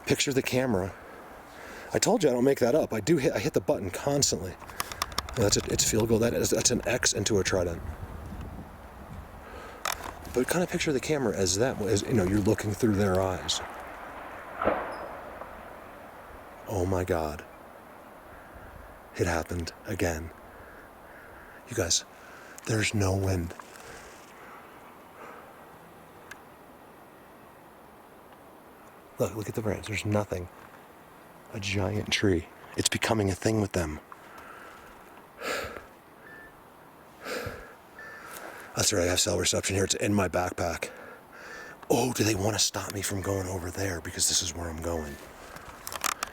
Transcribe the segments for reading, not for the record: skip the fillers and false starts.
Picture the camera. I told you I don't make that up. I hit the button constantly. It's field goal. That's an X into a trident. But kind of picture the camera as that, as you know, you're looking through their eyes. Oh my God. It happened again. You guys, there's no wind. Look at the branch. There's nothing. A giant tree. It's becoming a thing with them. That's right, I have cell reception here. It's in my backpack. Oh, do they want to stop me from going over there? Because this is where I'm going.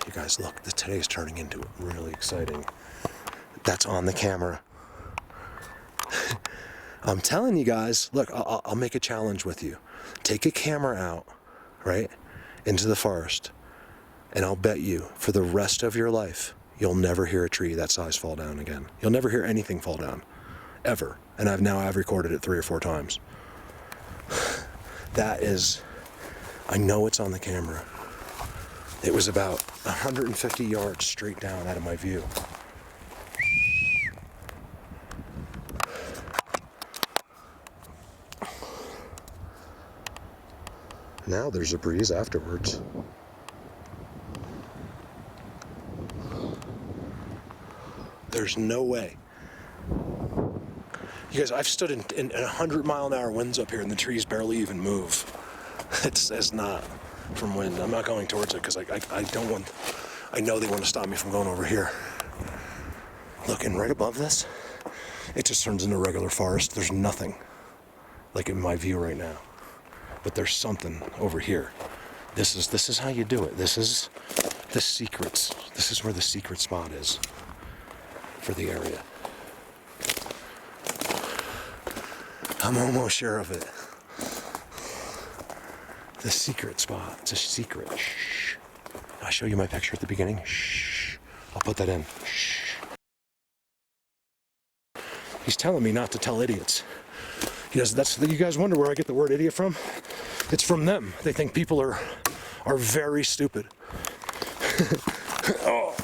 You guys, look, today's turning into really exciting. That's on the camera. I'm telling you guys, look, I'll make a challenge with you. Take a camera out, right, into the forest, and I'll bet you, for the rest of your life, you'll never hear a tree that size fall down again. You'll never hear anything fall down, ever. And I've recorded it 3 or 4 times. That is, I know it's on the camera. It was about 150 yards straight down out of my view. Now there's a breeze afterwards. There's no way. You guys, I've stood in 100-mile-an-hour winds up here, and the trees barely even move. It's not from wind. I'm not going towards it because I don't want. I know they want to stop me from going over here. Looking right above this, it just turns into regular forest. There's nothing, like in my view right now, but there's something over here. This is how you do it. This is the secrets. This is where the secret spot is for the area. I'm almost sure of it. The secret spot. It's a secret. Shh. I'll show you my picture at the beginning. Shh. I'll put that in. Shh. He's telling me not to tell idiots. You guys wonder where I get the word idiot from? It's from them. They think people are very stupid. Oh.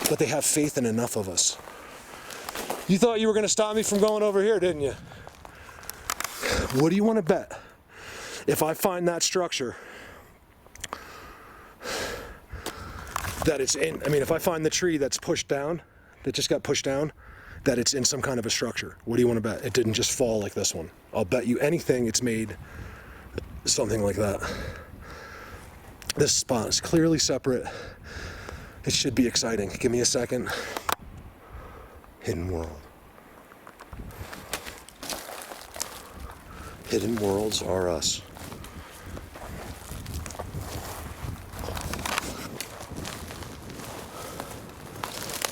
But they have faith in enough of us. You thought you were going to stop me from going over here, didn't you? What do you want to bet? If I find that structure, that it's in, if I find the tree that's pushed down, that just got pushed down, that it's in some kind of a structure, what do you want to bet? It didn't just fall like this one. I'll bet you anything it's made something like that. This spot is clearly separate. It should be exciting. Give me a second. Hidden world. Hidden worlds are us.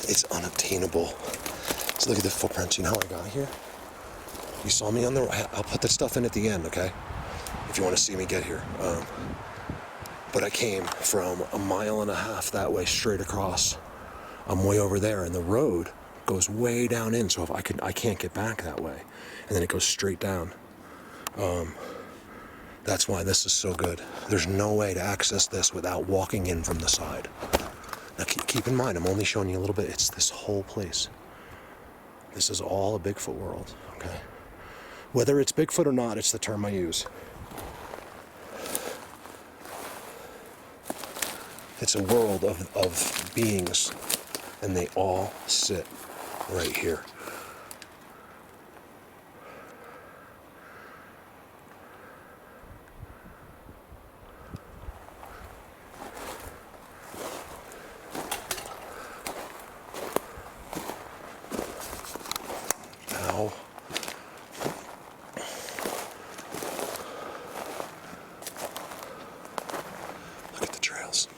It's unobtainable. Let's look at the footprints. You know how I got here? You saw me on the right. I'll put that stuff in at the end, okay? If you want to see me get here. But I came from 1.5 miles that way straight across. I'm way over there, and the road goes way down in, so if I can't get back that way. And then it goes straight down. That's why this is so good. There's no way to access this without walking in from the side. Now keep in mind, I'm only showing you a little bit. It's this whole place. This is all a Bigfoot world, okay? Whether it's Bigfoot or not, it's the term I use. It's a world of beings, and they all sit right here. Ow. Look at the trails.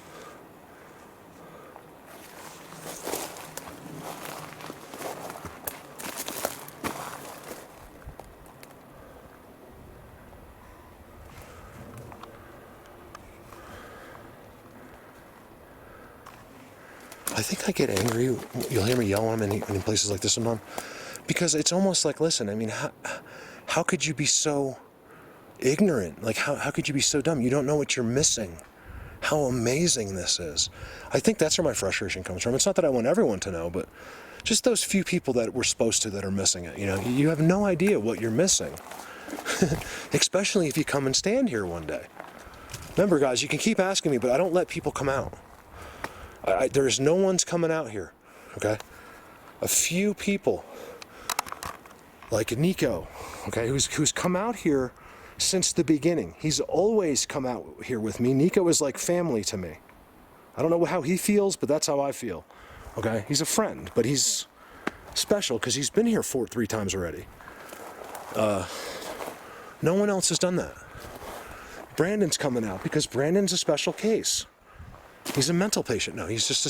I think I get angry. You'll hear me yell when I'm in places like this one, because it's almost like, listen, how could you be so ignorant? Like, how could you be so dumb? You don't know what you're missing. how amazing this is. I think that's where my frustration comes from. It's not that I want everyone to know, but just those few people that we're supposed to that are missing it. You know, you have no idea what you're missing, especially if you come and stand here one day. Remember, guys, you can keep asking me, but I don't let people come out. There's no one's coming out here, okay? A few people, like Nico, okay, who's come out here since the beginning. He's always come out here with me. Nico is like family to me. I don't know how he feels, but that's how I feel, okay? He's a friend, but he's special because he's been here 3 times already. No one else has done that. Brandon's coming out because Brandon's a special case. He's a mental patient. No, he's just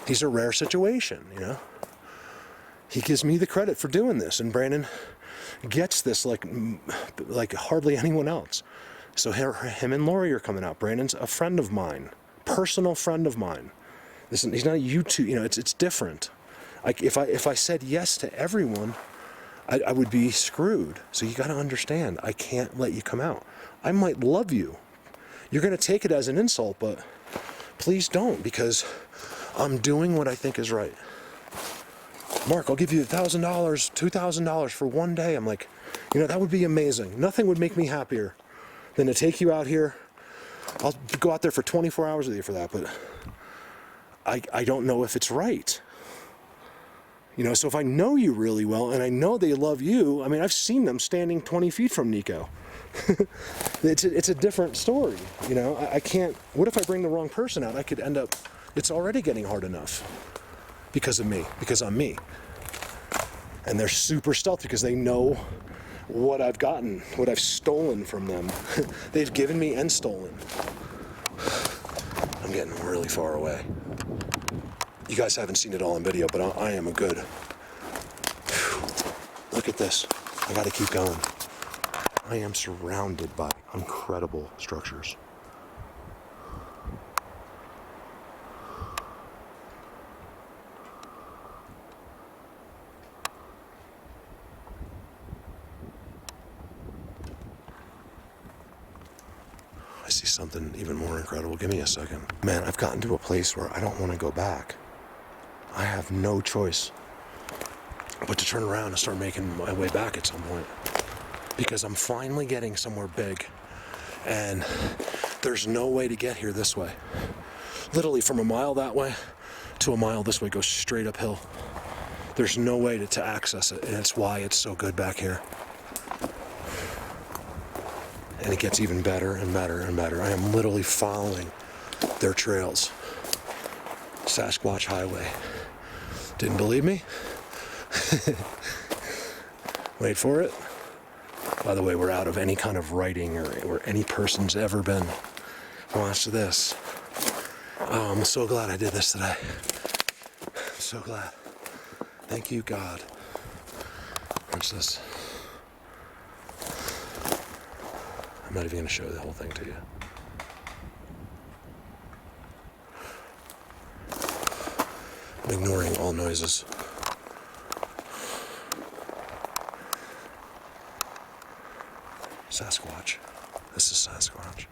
he's a rare situation, you know? He gives me the credit for doing this, and Brandon gets this like hardly anyone else. So him and Lori are coming out. Brandon's a friend of mine, personal friend of mine. Listen, he's not a YouTube, you know, it's different. Like if I said yes to everyone, I would be screwed. So you got to understand, I can't let you come out. I might love you. You're going to take it as an insult, but please don't, because I'm doing what I think is right. Mark, I'll give you $1,000, $2,000 for one day. I'm like, you know, that would be amazing. Nothing would make me happier than to take you out here. I'll go out there for 24 hours with you for that, but I don't know if it's right. You know, so if I know you really well and I know they love you, I mean, I've seen them standing 20 feet from Nico. It's a different story, you know. I can't, what if I bring the wrong person out? I could end up, it's already getting hard enough because of me, because I'm me. And they're super stealthy because they know what I've gotten, what I've stolen from them. They've given me and stolen. I'm getting really far away. You guys haven't seen it all in video, but I am a good. Look at this. I gotta keep going. I am surrounded by incredible structures. I see something even more incredible. Give me a second. Man, I've gotten to a place where I don't want to go back. I have no choice but to turn around and start making my way back at some point. Because I'm finally getting somewhere big. And there's no way to get here this way. Literally from a mile that way to a mile this way goes straight uphill. There's no way to access it, and it's why it's so good back here. And it gets even better and better and better. I am literally following their trails. Sasquatch Highway. Didn't believe me? Wait for it. By the way, we're out of any kind of writing or where any person's ever been. Watch this. Oh, I'm so glad I did this today. I'm so glad. Thank you, God. Watch this. I'm not even going to show the whole thing to you. I'm ignoring all noises. Sasquatch. This is Sasquatch.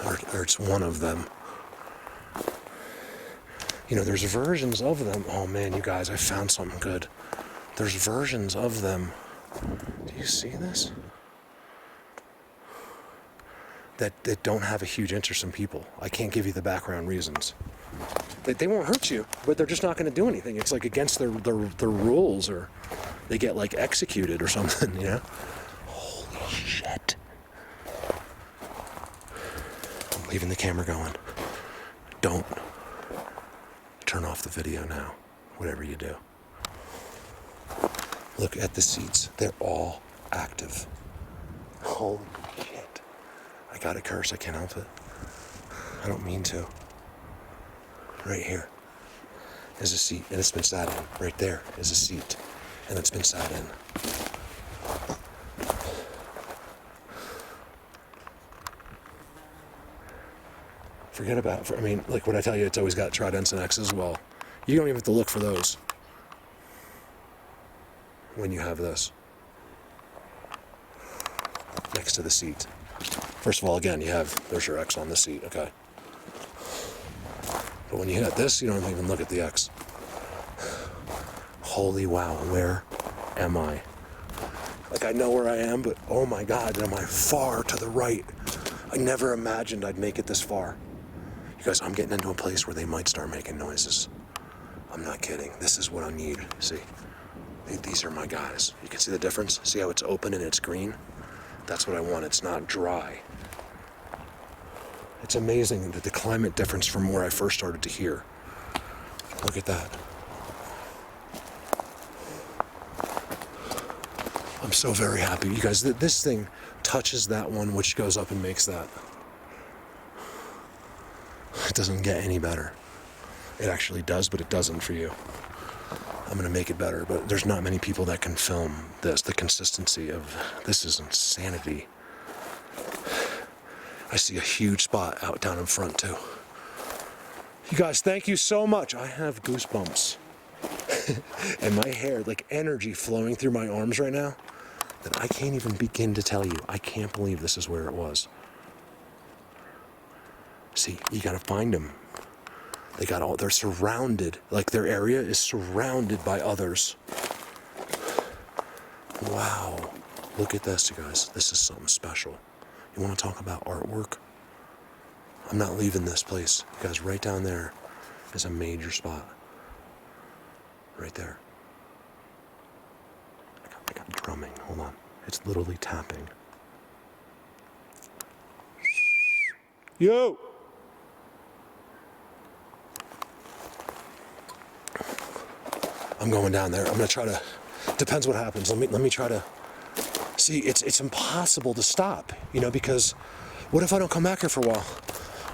Or it's one of them. You know, there's versions of them. Oh man, you guys, I found something good. There's versions of them. Do you see this? That don't have a huge interest in people. I can't give you the background reasons. They won't hurt you, but they're just not going to do anything. It's like against their rules, or they get like executed or something, you know? Holy shit. I'm leaving the camera going. Don't turn off the video now, whatever you do. Look at the seats. They're all active. Holy shit. I gotta curse, I can't help it. I don't mean to. Right here is a seat, and it's been sat in. Right there is a seat, and it's been sat in. Forget about, I mean, like when I tell you it's always got Tridents and X's, well, you don't even have to look for those when you have this next to the seat. First of all, again, there's your X on the seat, okay? But when you hit this, you don't even look at the X. Holy wow, where am I? Like, I know where I am, but oh my God, am I far to the right? I never imagined I'd make it this far. You guys, I'm getting into a place where they might start making noises. I'm not kidding. This is what I need. See, these are my guys. You can see the difference? See how it's open and it's green? That's what I want. It's not dry. It's amazing that the climate difference from where I first started to here. Look at that. I'm so very happy. You guys, this thing touches that one, which goes up and makes that. It doesn't get any better. It actually does, but it doesn't for you. I'm gonna make it better, but there's not many people that can film this. The consistency of this is insanity. I see a huge spot out down in front too. You guys, thank you so much. I have goosebumps. And my hair, like energy flowing through my arms right now, that I can't even begin to tell you. I can't believe this is where it was. See, you gotta find them. They're surrounded, like their area is surrounded by others. Wow, look at this, you guys. This is something special. You wanna talk about artwork? I'm not leaving this place. You guys, right down there is a major spot. Right there. I got drumming, hold on. It's literally tapping. Yo! I'm going down there. I'm gonna try to, depends what happens. Let me try to, see, it's impossible to stop, you know, because what if I don't come back here for a while?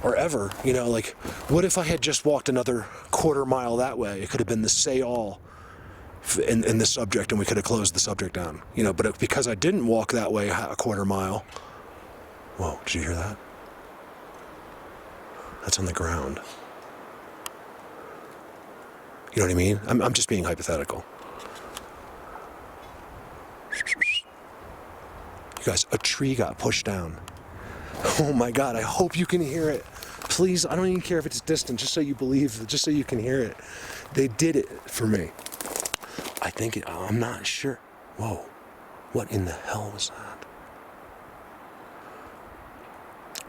Or ever, you know, like, what if I had just walked another quarter mile that way? It could have been the say all in the subject, and we could have closed the subject down, you know, but because I didn't walk that way a quarter mile. Whoa, did you hear that? That's on the ground. You know what I mean? I'm just being hypothetical. You guys, a tree got pushed down. Oh my God, I hope you can hear it. Please, I don't even care if it's distant, just so you believe, just so you can hear it. They did it for me. I think I'm not sure. Whoa, what in the hell was that?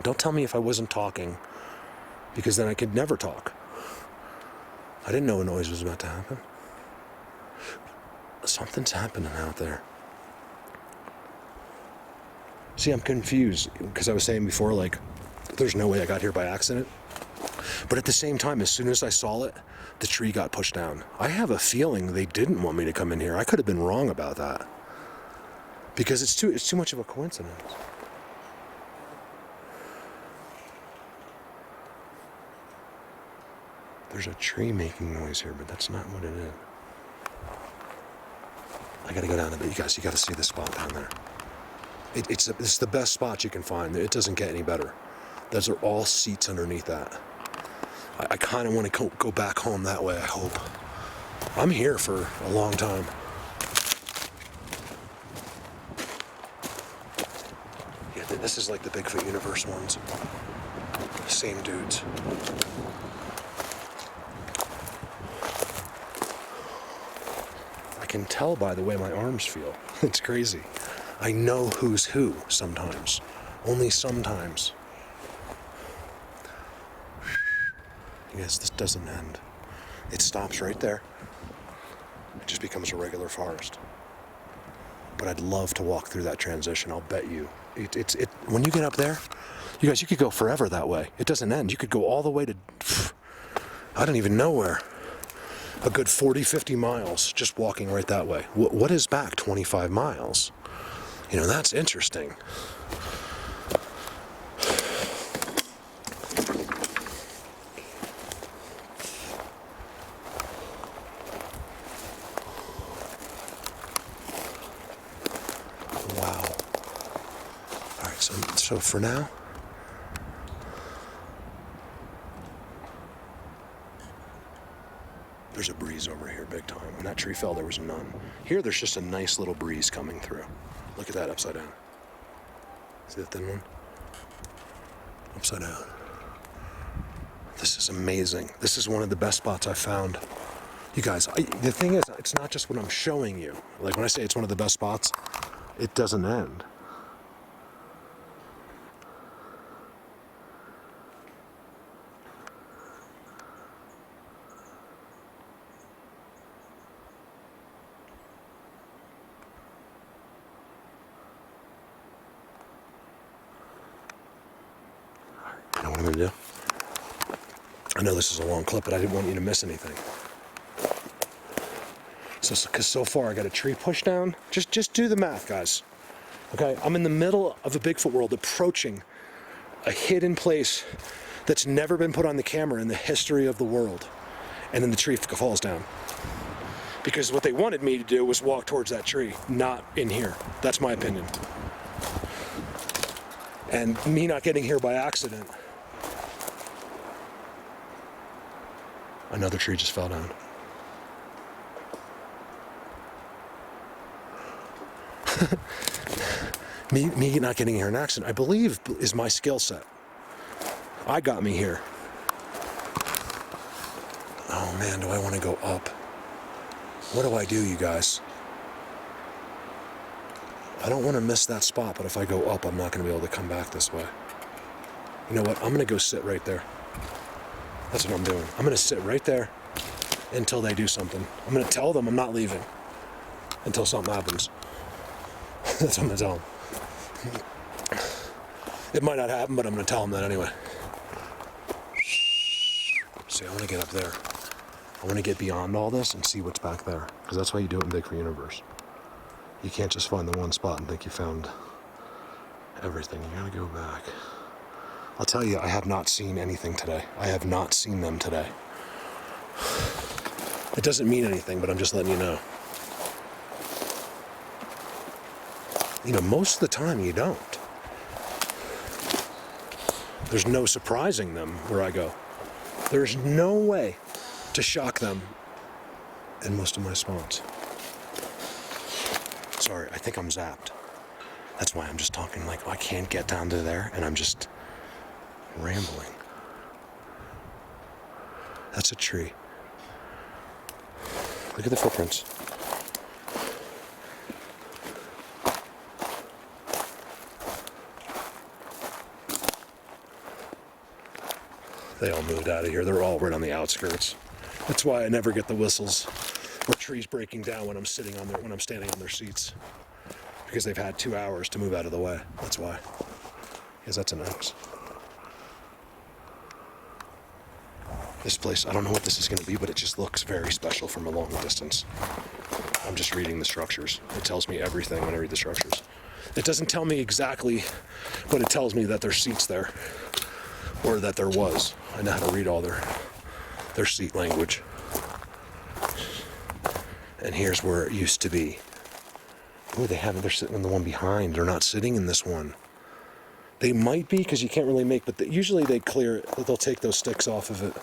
Don't tell me if I wasn't talking, because then I could never talk. I didn't know a noise was about to happen. Something's happening out there. See, I'm confused, because I was saying before, like, there's no way I got here by accident. But at the same time, as soon as I saw it, the tree got pushed down. I have a feeling they didn't want me to come in here. I could have been wrong about that. Because it's too much of a coincidence. There's a tree making noise here, but that's not what it is. I gotta go down to the, you guys, you gotta see this spot down there. It's the best spot you can find. It doesn't get any better. Those are all seats underneath that. I kind of want to go back home that way, I hope. I'm here for a long time. Yeah, this is like the Bigfoot universe ones. Same dudes. I can tell by the way my arms feel. It's crazy. I know who's who sometimes. Only sometimes. Yes, this doesn't end. It stops right there. It just becomes a regular forest. But I'd love to walk through that transition, I'll bet you. When you get up there, you guys, you could go forever that way. It doesn't end. You could go all the way to, I don't even know where. A good 40, 50 miles just walking right that way. What is back 25 miles? You know, that's interesting. Wow. All right, so for now, there's a breeze over here big time. When that tree fell, there was none. Here, there's just a nice little breeze coming through. Look at that upside down. See that thin one? Upside down. This is amazing. This is one of the best spots I've found. You guys, the thing is, it's not just what I'm showing you. Like when I say it's one of the best spots, it doesn't end. You know what I'm gonna do? I know this is a long clip, but I didn't want you to miss anything. So, because so far I got a tree pushed down. Just do the math, guys. Okay, I'm in the middle of a Bigfoot world, approaching a hidden place that's never been put on the camera in the history of the world, and then the tree falls down. Because what they wanted me to do was walk towards that tree, not in here. That's my opinion. And me not getting here by accident. Another tree just fell down. me not getting here in accident, I believe, is my skill set. I got me here. Oh man, do I want to go up? What do I do, you guys? I don't want to miss that spot, but if I go up, I'm not going to be able to come back this way. You know what? I'm going to go sit right there. That's what I'm doing. I'm going to sit right there until they do something. I'm going to tell them I'm not leaving until something happens. That's what I'm going to tell them. It might not happen, but I'm going to tell them that anyway. See, I want to get up there. I want to get beyond all this and see what's back there. Because that's why you do it in Bigfoot Universe. You can't just find the one spot and think you found everything. You got to go back. I'll tell you, I have not seen anything today. I have not seen them today. It doesn't mean anything, but I'm just letting you know. You know, most of the time you don't. There's no surprising them where I go. There's no way to shock them in most of my spawns. Sorry, I think I'm zapped. That's why I'm just talking like I can't get down to there, and I'm just rambling. That's a tree. Look at the footprints. They all moved out of here. They're all right on the outskirts. That's why I never get the whistles or trees breaking down when I'm standing on their seats. Because they've had 2 hours to move out of the way. That's why. Because that's an X. This place, I don't know what this is going to be, but it just looks very special from a long distance. I'm just reading the structures. It tells me everything when I read the structures. It doesn't tell me exactly, but it tells me that there's seats there. Or that there was. I know how to read all their seat language. And here's where it used to be. Oh, they're sitting in the one behind. They're not sitting in this one. They might be, because you can't really make, but usually they clear it. They'll take those sticks off of it,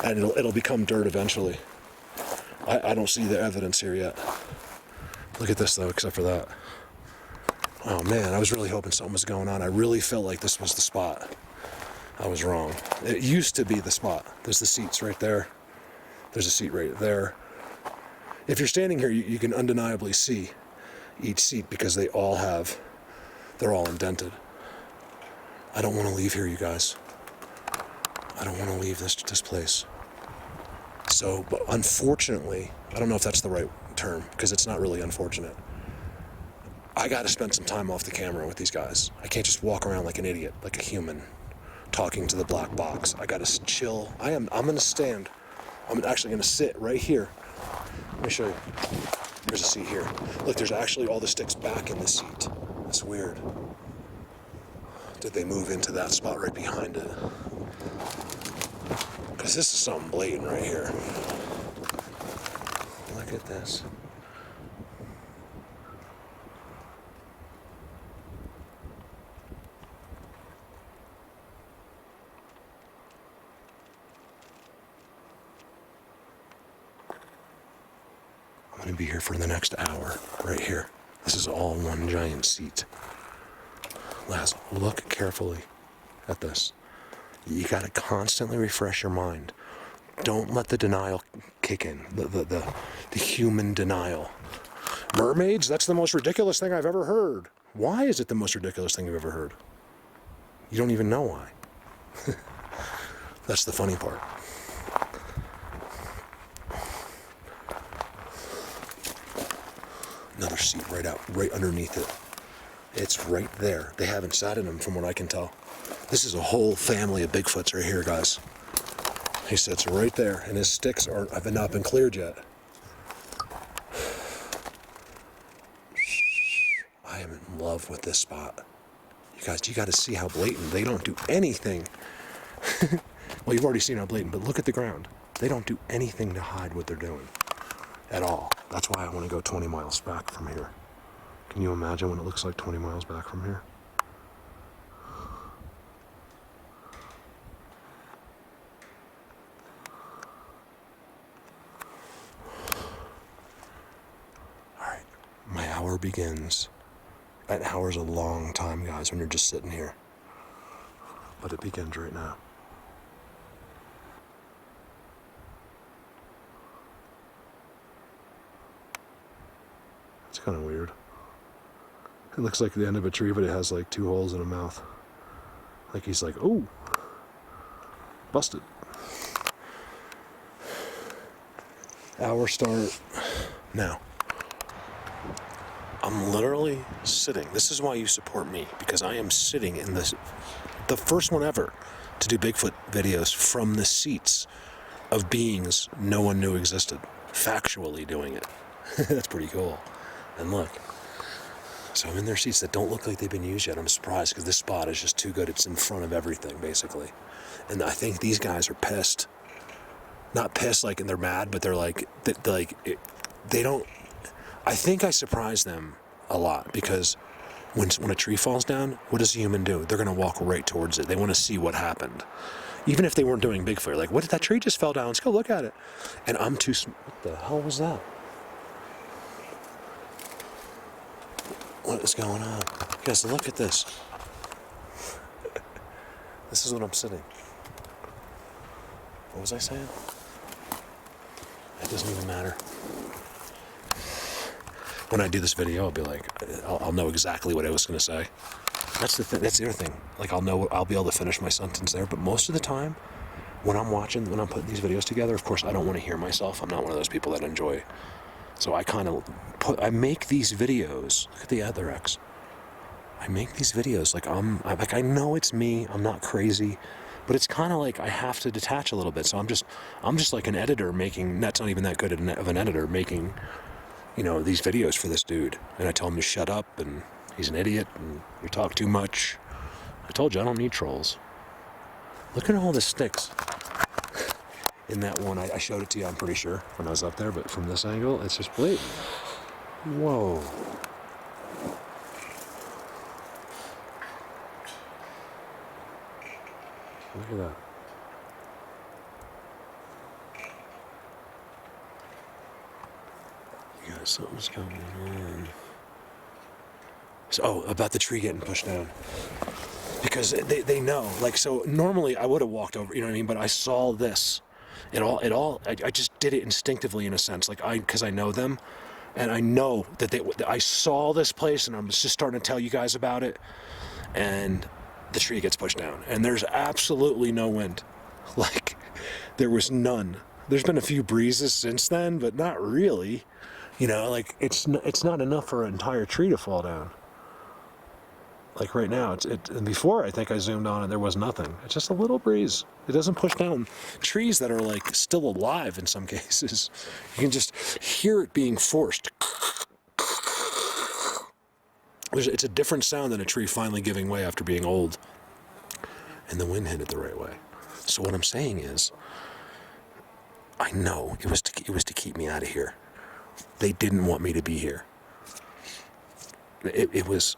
and it'll become dirt eventually. I don't see the evidence here yet. Look at this though, except for that. Oh man, I was really hoping something was going on. I really felt like this was the spot. I was wrong. It used to be the spot. There's the seats right there. There's a seat right there. If you're standing here, you can undeniably see each seat because they're all indented. I don't want to leave here, you guys. I don't want to leave this place. So, but unfortunately, I don't know if that's the right term, because it's not really unfortunate. I got to spend some time off the camera with these guys. I can't just walk around like an idiot, like a human, talking to the black box. I got to chill. I'm going to stand. I'm actually going to sit right here. Let me show you. There's a seat here. Look, there's actually all the sticks back in the seat. That's weird. Did they move into that spot right behind it? Because this is something blatant right here. Look at this. I'm going to be here for the next hour, right here. This is all one giant seat. Last, look carefully. at this. You got to constantly refresh your mind. Don't let the denial kick in, the human denial. Mermaids? That's the most ridiculous thing I've ever heard. Why is it the most ridiculous thing you've ever heard? You don't even know why. That's the funny part. Another seat right underneath it. It's right there. They haven't sat in them from what I can tell. This is a whole family of Bigfoots right here, guys. He sits right there, and his sticks have not been cleared yet. I am in love with this spot. You guys, you got to see how blatant. They don't do anything. Well, you've already seen how blatant, but look at the ground. They don't do anything to hide what they're doing at all. That's why I want to go 20 miles back from here. Can you imagine what it looks like 20 miles back from here? Alright, my hour begins. An hour's a long time, guys, when you're just sitting here. But it begins right now. It's kind of weird. It looks like the end of a tree, but it has like 2 holes in a mouth. Like he's like, oh, busted. Hour start now. I'm literally sitting. This is why you support me, because I am sitting in this, the first one ever to do Bigfoot videos from the seats of beings no one knew existed, factually doing it. That's pretty cool. And look, so I'm in their seats that don't look like they've been used yet. I'm surprised because this spot is just too good. It's in front of everything, basically. And I think these guys are pissed. Not pissed like they're mad, but they're like, they don't, I think I surprise them a lot because when a tree falls down, what does a human do? They're going to walk right towards it. They want to see what happened. Even if they weren't doing Bigfoot, like, what did that tree just fell down? Let's go look at it. And I'm too, what the hell was that? What is going on? Guys, look at this. This is what I'm sitting. What was I saying? It doesn't even matter. When I do this video, I'll be like, I'll know exactly what I was going to say. That's the thing. That's the other thing. Like, I'll be able to finish my sentence there. But most of the time, when I'm putting these videos together, of course, I don't want to hear myself. I'm not one of those people that enjoy. So I make these videos. Look at the other X. I make these videos like I know it's me. I'm not crazy, but it's kind of like I have to detach a little bit. So I'm just like an editor making. That's not even that good of an editor making, these videos for this dude. And I tell him to shut up, and he's an idiot, and you talk too much. I told you I don't need trolls. Look at all the sticks. In that one, I showed it to you, I'm pretty sure, when I was up there, but from this angle, it's just blatant. Whoa. Look at that. You guys, something's going on. So, about the tree getting pushed down. Because they know. Like, so normally I would have walked over, you know what I mean? But I saw this. I just did it instinctively in a sense, because I know them, and I know that I saw this place, and I'm just starting to tell you guys about it, and the tree gets pushed down, and there's absolutely no wind, like there was none. There's been a few breezes since then, but not really, like it's not enough for an entire tree to fall down. Like right now, and before I think I zoomed on and there was nothing. It's just a little breeze. It doesn't push down trees that are like still alive in some cases. You can just hear it being forced. It's a different sound than a tree finally giving way after being old. And the wind hit it the right way. So what I'm saying is, I know it was to keep me out of here. They didn't want me to be here. It was.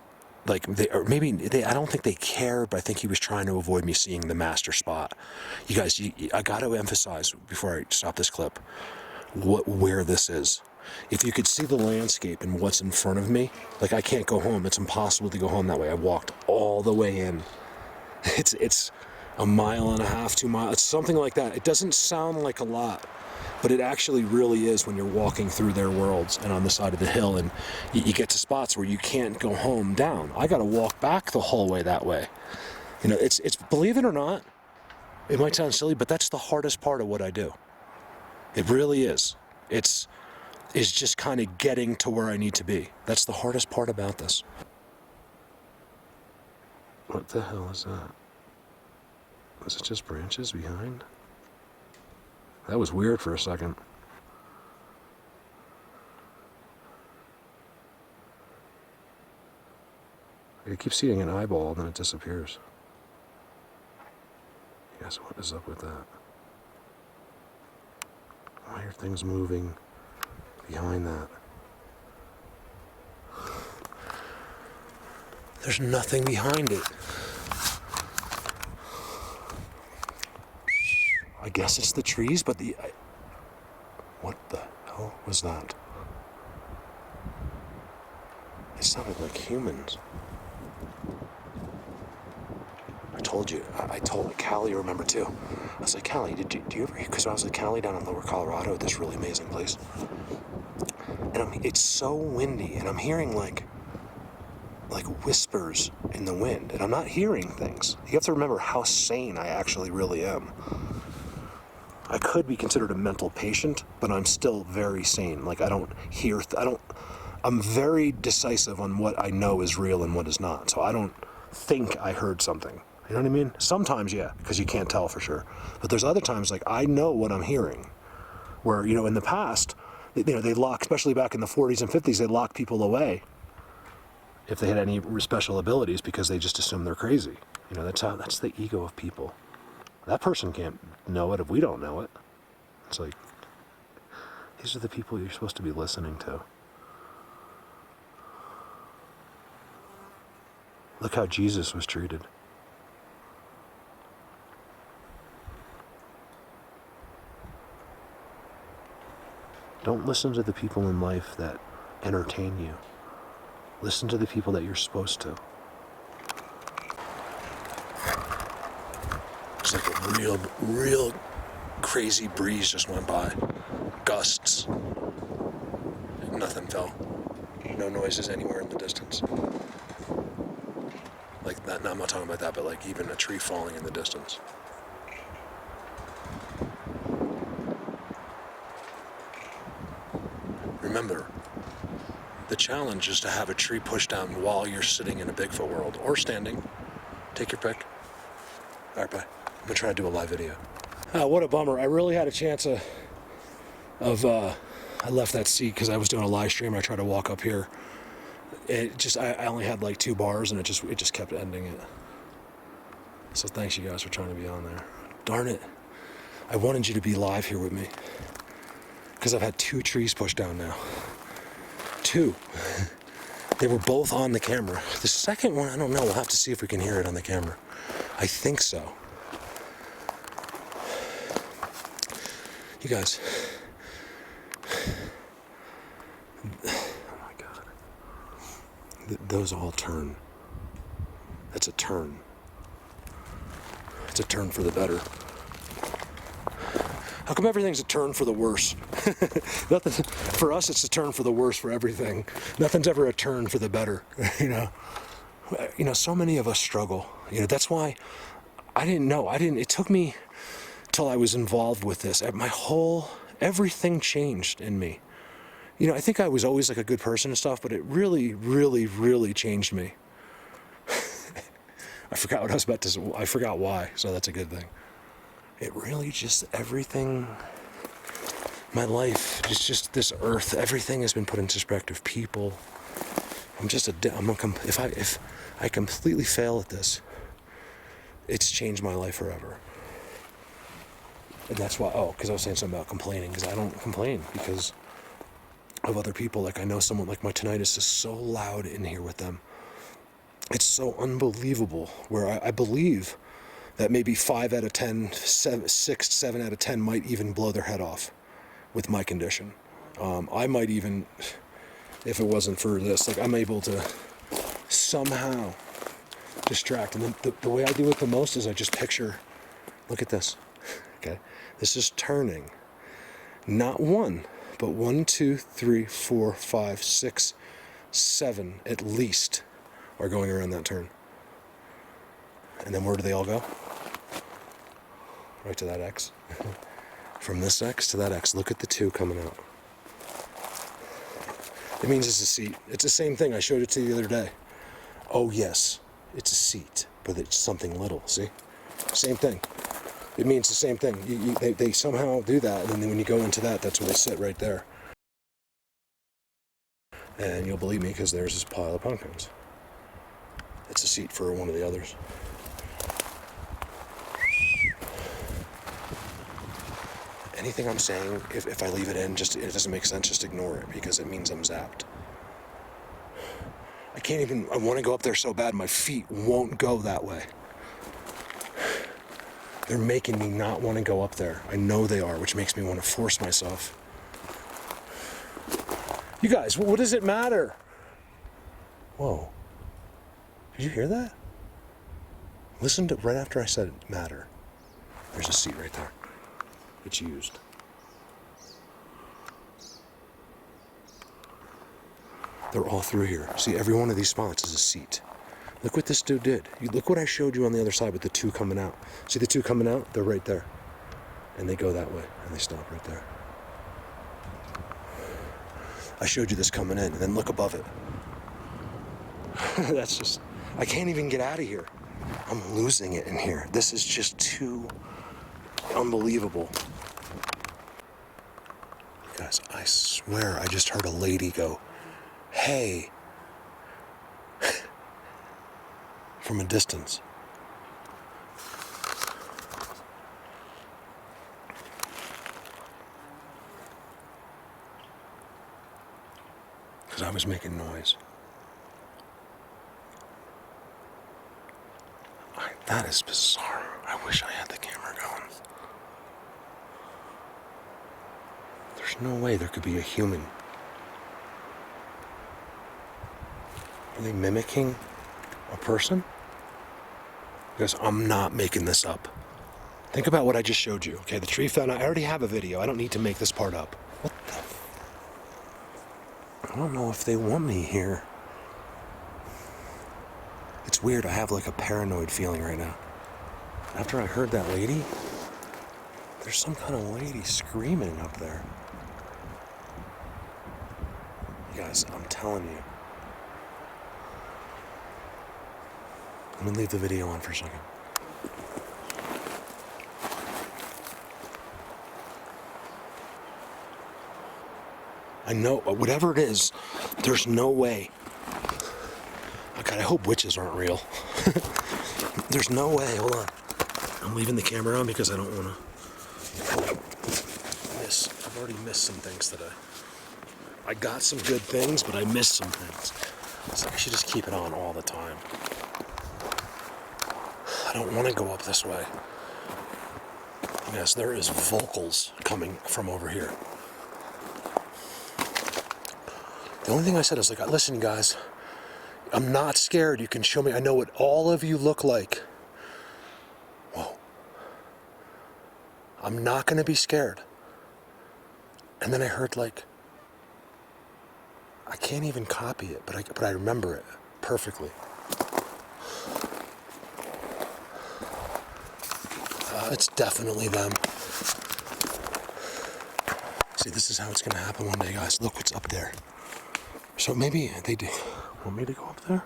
Like, I don't think they cared, but I think he was trying to avoid me seeing the master spot. You guys, I got to emphasize, before I stop this clip, where this is. If you could see the landscape and what's in front of me, like I can't go home. It's impossible to go home that way. I walked all the way in. It's a mile and a half, 2 miles, it's something like that. It doesn't sound like a lot, but it actually really is when you're walking through their worlds and on the side of the hill, and you get to spots where you can't go home down. I got to walk back the whole way that way. You know, it's believe it or not, it might sound silly, but that's the hardest part of what I do. It really is. It's just kind of getting to where I need to be. That's the hardest part about this. What the hell is that? Was it just branches behind? That was weird for a second. I keep seeing an eyeball, then it disappears. Guess what is up with that? Why are things moving behind that? There's nothing behind it. I guess it's the trees, but what the hell was that? It sounded like humans. I told you, I told Callie, remember too. I was like, Callie, do you ever hear? Because I was with Callie down in Lower Colorado at this really amazing place. And it's so windy, and I'm hearing like whispers in the wind, and I'm not hearing things. You have to remember how sane I actually really am. I could be considered a mental patient, but I'm still very sane. Like, I don't hear, I'm very decisive on what I know is real and what is not. So I don't think I heard something. You know what I mean? Sometimes, yeah, because you can't tell for sure. But there's other times, like, I know what I'm hearing. Where, you know, in the past, they lock, especially back in the 40s and 50s, they lock people away if they had any special abilities because they just assume they're crazy. You know, that's the ego of people. That person can't know it if we don't know it. It's like, these are the people you're supposed to be listening to. Look how Jesus was treated. Don't listen to the people in life that entertain you. Listen to the people that you're supposed to. It's like a real crazy breeze just went by. Gusts. Nothing fell. No noises anywhere in the distance. Like that, no, I'm not talking about that, but like even a tree falling in the distance. Remember, the challenge is to have a tree pushed down while you're sitting in a Bigfoot world, or standing. Take your pick. All right, bye. I'm gonna try to do a live video. Oh, what a bummer. I really had a chance I left that seat because I was doing a live stream. I tried to walk up here. I only had like 2 bars, and it just kept ending it. So thanks you guys for trying to be on there. Darn it. I wanted you to be live here with me. Because I've had 2 trees pushed down now. 2. They were both on the camera. The second one, I don't know. We'll have to see if we can hear it on the camera. I think so. You guys. Oh my God. Those all turn. That's a turn. It's a turn for the better. How come everything's a turn for the worse? Nothing for us. It's a turn for the worse for everything. Nothing's ever a turn for the better. You know. So many of us struggle. You know. That's why I didn't know. It took me till I was involved with this. Everything changed in me. You know. I think I was always like a good person and stuff, but it really, really, really changed me. I forgot what I was about to say. I forgot why. So that's a good thing. It really just everything, my life, it's just this earth, everything has been put into perspective. People, if I completely fail at this, it's changed my life forever. And that's why, because I was saying something about complaining, because I don't complain because of other people. Like I know someone, like my tinnitus is so loud in here with them. It's so unbelievable where I believe that maybe 5 out of 10, 6, 7 out of 10 might even blow their head off with my condition. I might even, if it wasn't for this, like I'm able to somehow distract. And then the way I do it the most is I just picture, look at this, okay? This is turning, not one, but 1, 2, 3, 4, 5, 6, 7 at least are going around that turn. And then where do they all go? Right to that X. From this X to that X. Look at the 2 coming out. It means it's a seat. It's the same thing. I showed it to you the other day. Oh yes, it's a seat, but it's something little, see? Same thing. It means the same thing. They somehow do that, and then when you go into that, that's where they sit right there. And you'll believe me, because there's this pile of pumpkins. It's a seat for one of the others. Anything I'm saying, if I leave it in, just it doesn't make sense, just ignore it, because it means I'm zapped. I can't even, I want to go up there so bad, my feet won't go that way. They're making me not want to go up there. I know they are, which makes me want to force myself. You guys, what does it matter? Whoa. Did you hear that? Listen to right after I said matter. There's a seat right there. It's used. They're all through here. See, every one of these spots is a seat. Look what this dude did. Look what I showed you on the other side with the 2 coming out. See the 2 coming out? They're right there. And they go that way, and they stop right there. I showed you this coming in, and then look above it. That's just, I can't even get out of here. I'm losing it in here. This is just too unbelievable. Guys, I swear I just heard a lady go, hey, from a distance. Because I was making noise. That is bizarre. I wish I had the camera going. There's no way there could be a human. Are they mimicking a person? Because I'm not making this up. Think about what I just showed you. Okay, the tree found. I already have a video. I don't need to make this part up. What the? I don't know if they want me here. It's weird. I have like a paranoid feeling right now. After I heard that lady, there's some kind of lady screaming up there. You guys, I'm telling you. I'm gonna leave the video on for a second. I know, whatever it is, there's no way. Oh God, I hope witches aren't real. There's no way, hold on. I'm leaving the camera on because I don't wanna miss. I've already missed some things today. I got some good things, but I missed some things. So I should just keep it on all the time. I don't want to go up this way. Yes, there is vocals coming from over here. The only thing I said is like, listen guys, I'm not scared. You can show me. I know what all of you look like. Whoa. I'm not going to be scared. And then I heard like, I can't even copy it, but I remember it perfectly. It's definitely them. See, this is how it's going to happen one day, guys. Look what's up there. So maybe they do want me to go up there?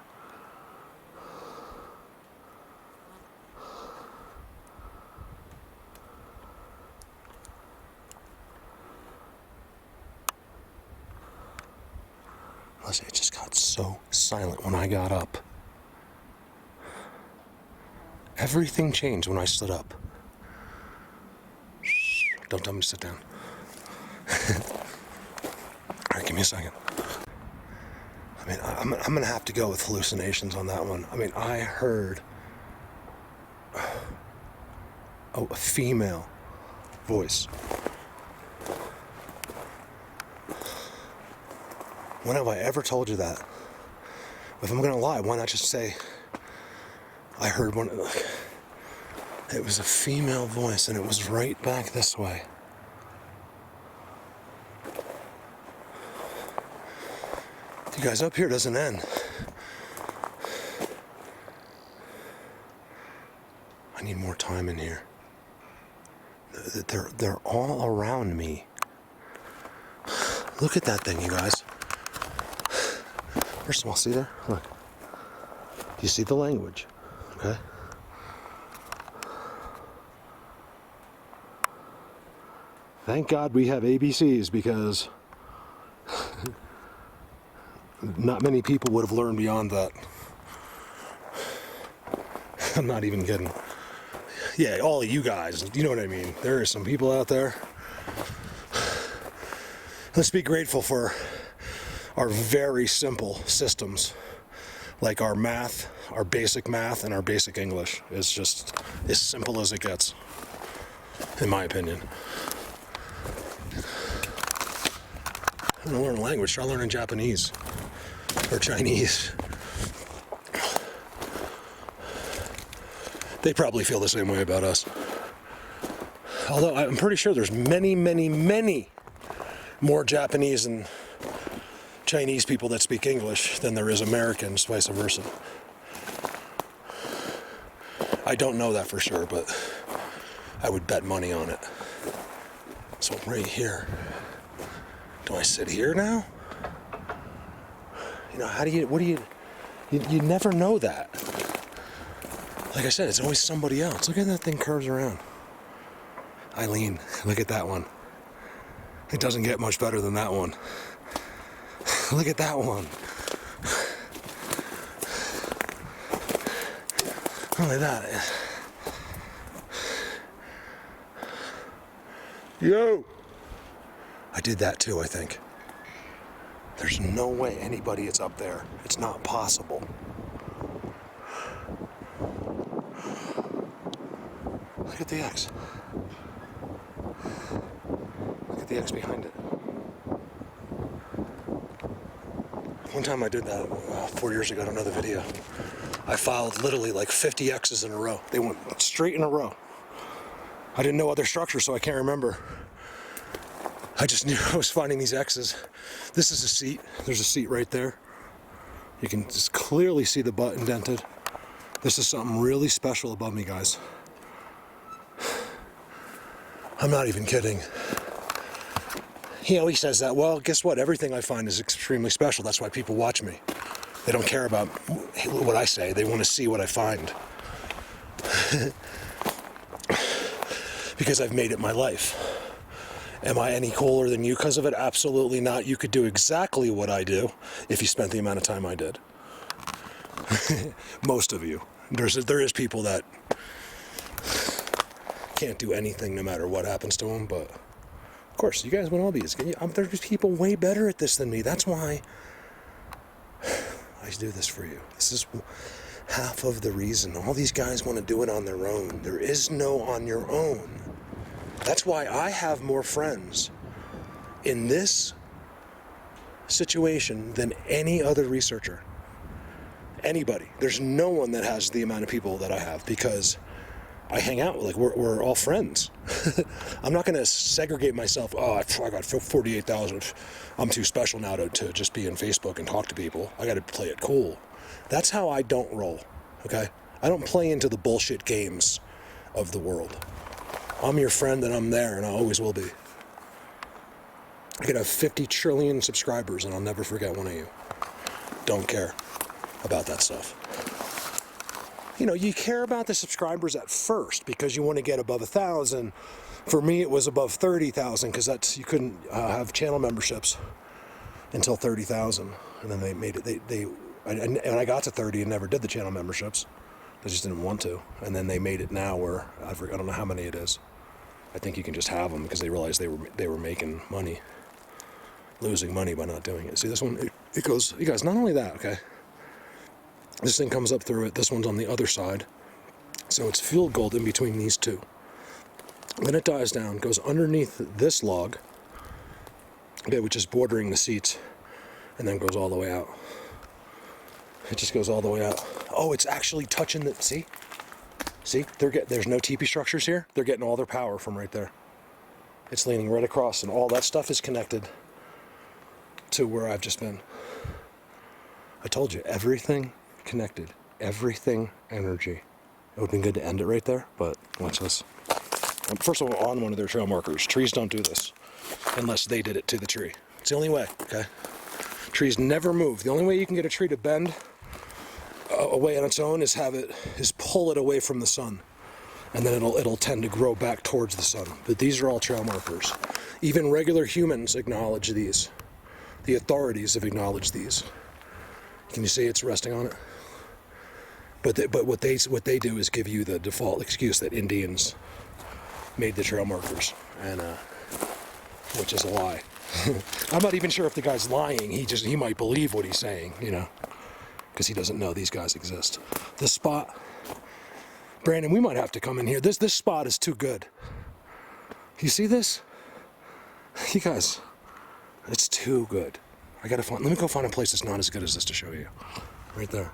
Listen, it just got so silent when I got up. Everything changed when I stood up. Don't tell me to sit down. All right, give me a second. I mean, I'm going to have to go with hallucinations on that one. I mean, I heard a female voice. When have I ever told you that? If I'm going to lie, why not just say, I heard one, it was a female voice, and it was right back this way. You guys, up here doesn't end. I need more time in here. They're all around me. Look at that thing, you guys. First of all, see there? Look. You see the language, okay? Thank God we have ABCs, because not many people would have learned beyond that. I'm not even kidding. Yeah, all of you guys, you know what I mean. There are some people out there. Let's be grateful for our very simple systems, like our math, our basic math, and our basic English. It's just as simple as it gets, in my opinion. I want to learn a language. Try learning Japanese or Chinese. They probably feel the same way about us. Although I'm pretty sure there's many, many, many more Japanese and Chinese people that speak English than there is Americans, vice versa. I don't know that for sure, but I would bet money on it. So right here. Do I sit here now? You know, you never know that. Like I said, it's always somebody else. Look at that thing curves around. Eileen, look at that one. It doesn't get much better than that one. Look at that one. Look at that. Yo! I did that too, I think. There's no way anybody is up there. It's not possible. Look at the X. Look at the X behind it. One time I did that 4 years ago on another video. I filed literally like 50 X's in a row. They went straight in a row. I didn't know other structures, so I can't remember. I just knew I was finding these X's. This is a seat. There's a seat right there. You can just clearly see the butt indented. This is something really special above me, guys. I'm not even kidding. He always says that. Well, guess what? Everything I find is extremely special. That's why people watch me. They don't care about what I say. They want to see what I find. Because I've made it my life. Am I any cooler than you because of it? Absolutely not. You could do exactly what I do if you spent the amount of time I did. Most of you. There is people that can't do anything no matter what happens to them, but of course, you guys would all be. There's people way better at this than me. That's why I do this for you. This is half of the reason. All these guys want to do it on their own. There is no on your own. That's why I have more friends in this situation than any other researcher. Anybody. There's no one that has the amount of people that I have, because I hang out, like we're all friends. I'm not going to segregate myself. Oh, I got 48,000. I'm too special now to just be on Facebook and talk to people. I got to play it cool. That's how I don't roll, okay? I don't play into the bullshit games of the world. I'm your friend and I'm there and I always will be. I could have 50 trillion subscribers and I'll never forget one of you. Don't care about that stuff. You know, you care about the subscribers at first because you want to get above 1,000. For me, it was above 30,000 because you couldn't have channel memberships until 30,000, and then they made it. And I got to 30 and never did the channel memberships. I just didn't want to, and then they made it now where I don't know how many it is. I think you can just have them because they realized they were making money, losing money by not doing it. See this one? It goes. You guys, not only that, okay. This thing comes up through it. This one's on the other side. So it's field gold in between these two. Then it dies down, goes underneath this log, okay, which is bordering the seats, and then goes all the way out. It just goes all the way out. Oh, it's actually touching the, see? See, there's no teepee structures here. They're getting all their power from right there. It's leaning right across, and all that stuff is connected to where I've just been. I told you, everything connected. Everything energy. It would have been good to end it right there, but watch this. First of all, on one of their trail markers. Trees don't do this unless they did it to the tree. It's the only way, okay? Trees never move. The only way you can get a tree to bend away on its own is pull it away from the sun, and then it'll tend to grow back towards the sun. But these are all trail markers. Even regular humans acknowledge these. The authorities have acknowledged these. Can you see it's resting on it? But what they do is give you the default excuse that Indians made the trail markers, and which is a lie. I'm not even sure if the guy's lying. He might believe what he's saying, you know, because he doesn't know these guys exist. This spot, Brandon, we might have to come in here. This spot is too good. You see this? You guys, it's too good. Let me go find a place that's not as good as this to show you. Right there.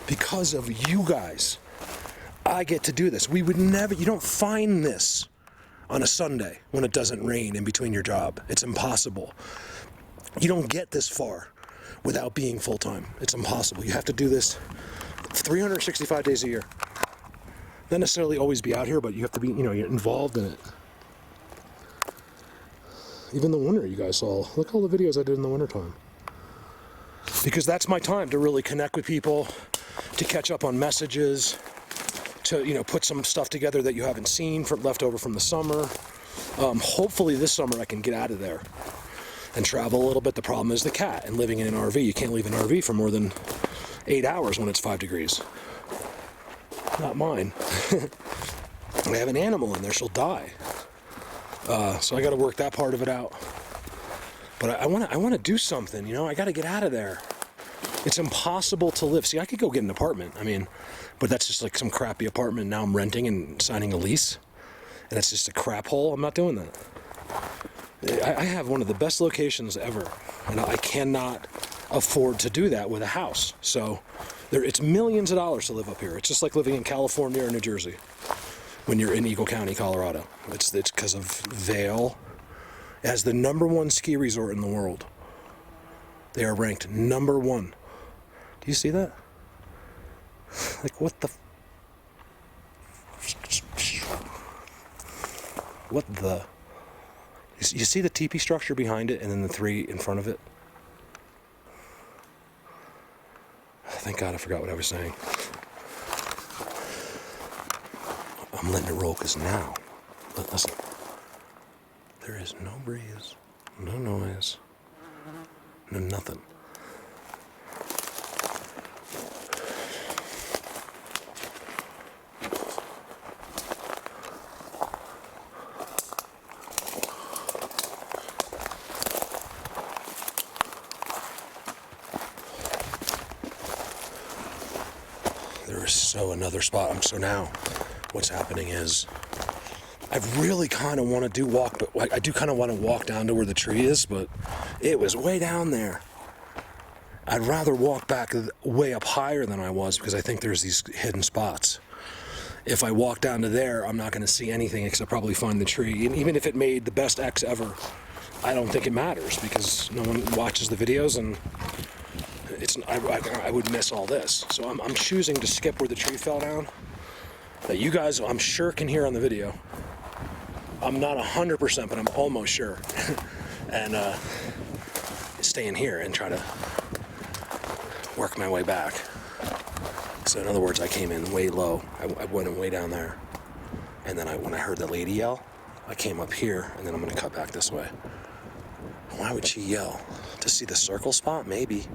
Because of you guys, I get to do this. You don't find this on a Sunday when it doesn't rain in between your job. It's impossible. You don't get this far without being full-time. It's impossible. You have to do this 365 days a year. Not necessarily always be out here, but you have to be, you're involved in it. Even the winter, you guys saw. Look at all the videos I did in the wintertime. Because that's my time to really connect with people, to catch up on messages, to put some stuff together that you haven't seen left over from the summer. Hopefully this summer I can get out of there and travel a little bit. The problem is the cat and living in an RV. You can't leave an RV for more than 8 hours when it's 5 degrees. Not mine. I have an animal in there, she'll die. So I got to work that part of it out. But I want to do something, I got to get out of there. It's impossible to live. See, I could go get an apartment. But that's just like some crappy apartment. Now I'm renting and signing a lease, and it's just a crap hole. I'm not doing that. I have one of the best locations ever, and I cannot afford to do that with a house. So it's millions of dollars to live up here. It's just like living in California or New Jersey when you're in Eagle County, Colorado. It's because of Vail. It has the #1 ski resort in the world. They are ranked #1. Do you see that? Like, what the... You see the teepee structure behind it and then the 3 in front of it? Thank God I forgot what I was saying. I'm letting it roll because now, listen, there is no breeze, no noise, no nothing. There is another spot. So now what's happening is I really kind of want to but I do kind of want to walk down to where the tree is, but it was way down there. I'd rather walk back way up higher than I was because I think there's these hidden spots. If I walk down to there, I'm not going to see anything except probably find the tree. And even if it made the best X ever, I don't think it matters because no one watches the videos and I would miss all this. So I'm choosing to skip where the tree fell down. That you guys, I'm sure, can hear on the video. I'm not 100%, but I'm almost sure. And stay in here and try to work my way back. So in other words, I came in way low. I went way down there. And then when I heard the lady yell, I came up here, and then I'm going to cut back this way. Why would she yell? To see the circle spot? Maybe.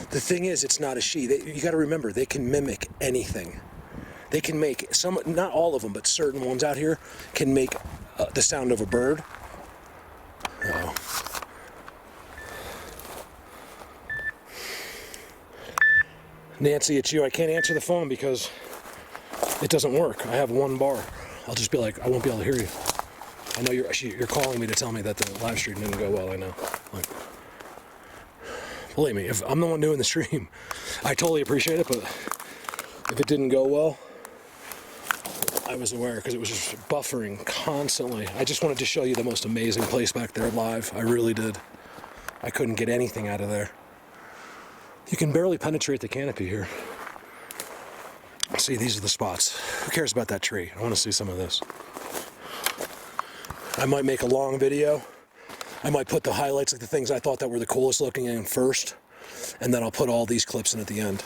The thing is, it's not a she. You got to remember, they can mimic anything. They can make not all of them, but certain ones out here can make the sound of a bird. Uh-oh. Nancy, it's you. I can't answer the phone because it doesn't work. I have one bar. I'll just be like, I won't be able to hear you. I know you're calling me to tell me that the live stream didn't go well. I know. Like, Believe me, if I'm the one doing the stream, I totally appreciate it, but if it didn't go well, I was aware because it was just buffering constantly. I just wanted to show you the most amazing place back there live. I really did. I couldn't get anything out of there. You can barely penetrate the canopy here. See, these are the spots. Who cares about that tree? I want to see some of this. I might make a long video. I might put the highlights, like the things I thought that were the coolest looking in first, and then I'll put all these clips in at the end.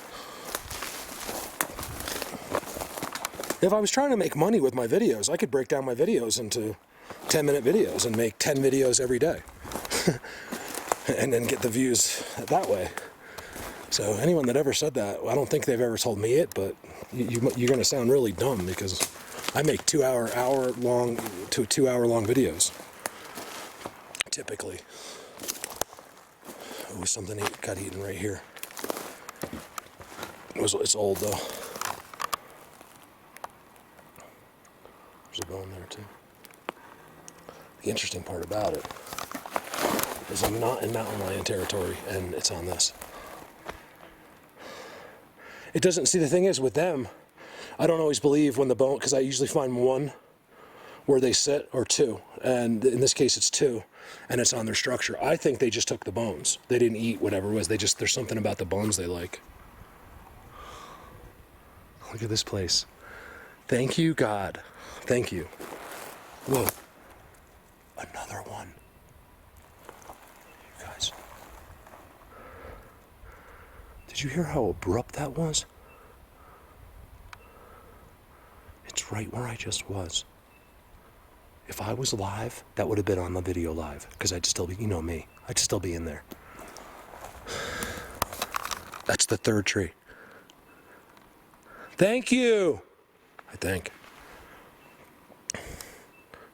If I was trying to make money with my videos, I could break down my videos into 10-minute videos and make 10 videos every day. And then get the views that way. So anyone that ever said that, I don't think they've ever told me it, but you're going to sound really dumb because I make 2 hour long to 2 hour long videos. Typically. Oh, something got eaten right here. It's old though. There's a bone there too. The interesting part about it is I'm not in mountain lion territory, and it's on this. It doesn't, see, the thing is with them, I don't always believe when the bone, because I usually find one where they sit, or two, and in this case it's two, and it's on their structure. I think they just took the bones. They didn't eat whatever it was, there's something about the bones they like. Look at this place. Thank you, God. Thank you. Whoa. Another one. You guys. Did you hear how abrupt that was? It's right where I just was. If I was live, that would have been on the video live, because I'd still be, you know me, I'd still be in there. That's the third tree. Thank you, I think.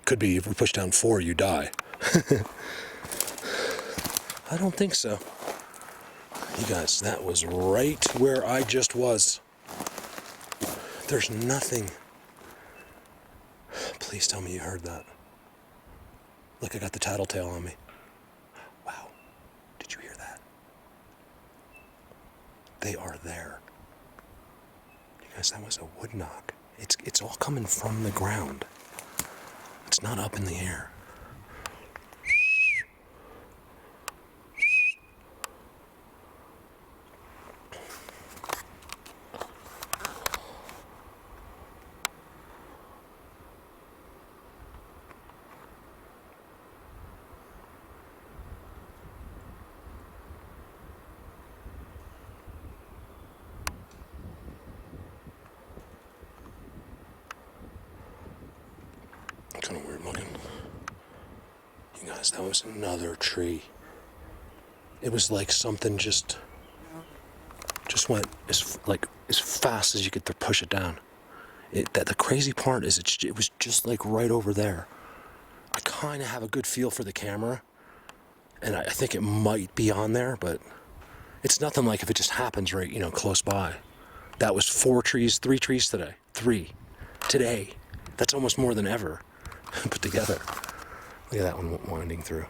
Could be if we push down 4, you die. I don't think so. You guys, that was right where I just was. There's nothing. Please tell me you heard that. Look, I got the tattletale on me. Wow. Did you hear that? They are there. You guys, that was a wood knock. It's all coming from the ground. It's not up in the air. Kind of weird looking. You guys, that was another tree. It was like something just went as fast as you could push it down. The crazy part is it was just like right over there. I kind of have a good feel for the camera, and I think it might be on there, but it's nothing like if it just happens right, close by. That was 4 trees, 3 trees today. 3 today. That's almost more than ever put together. Look at that one winding through.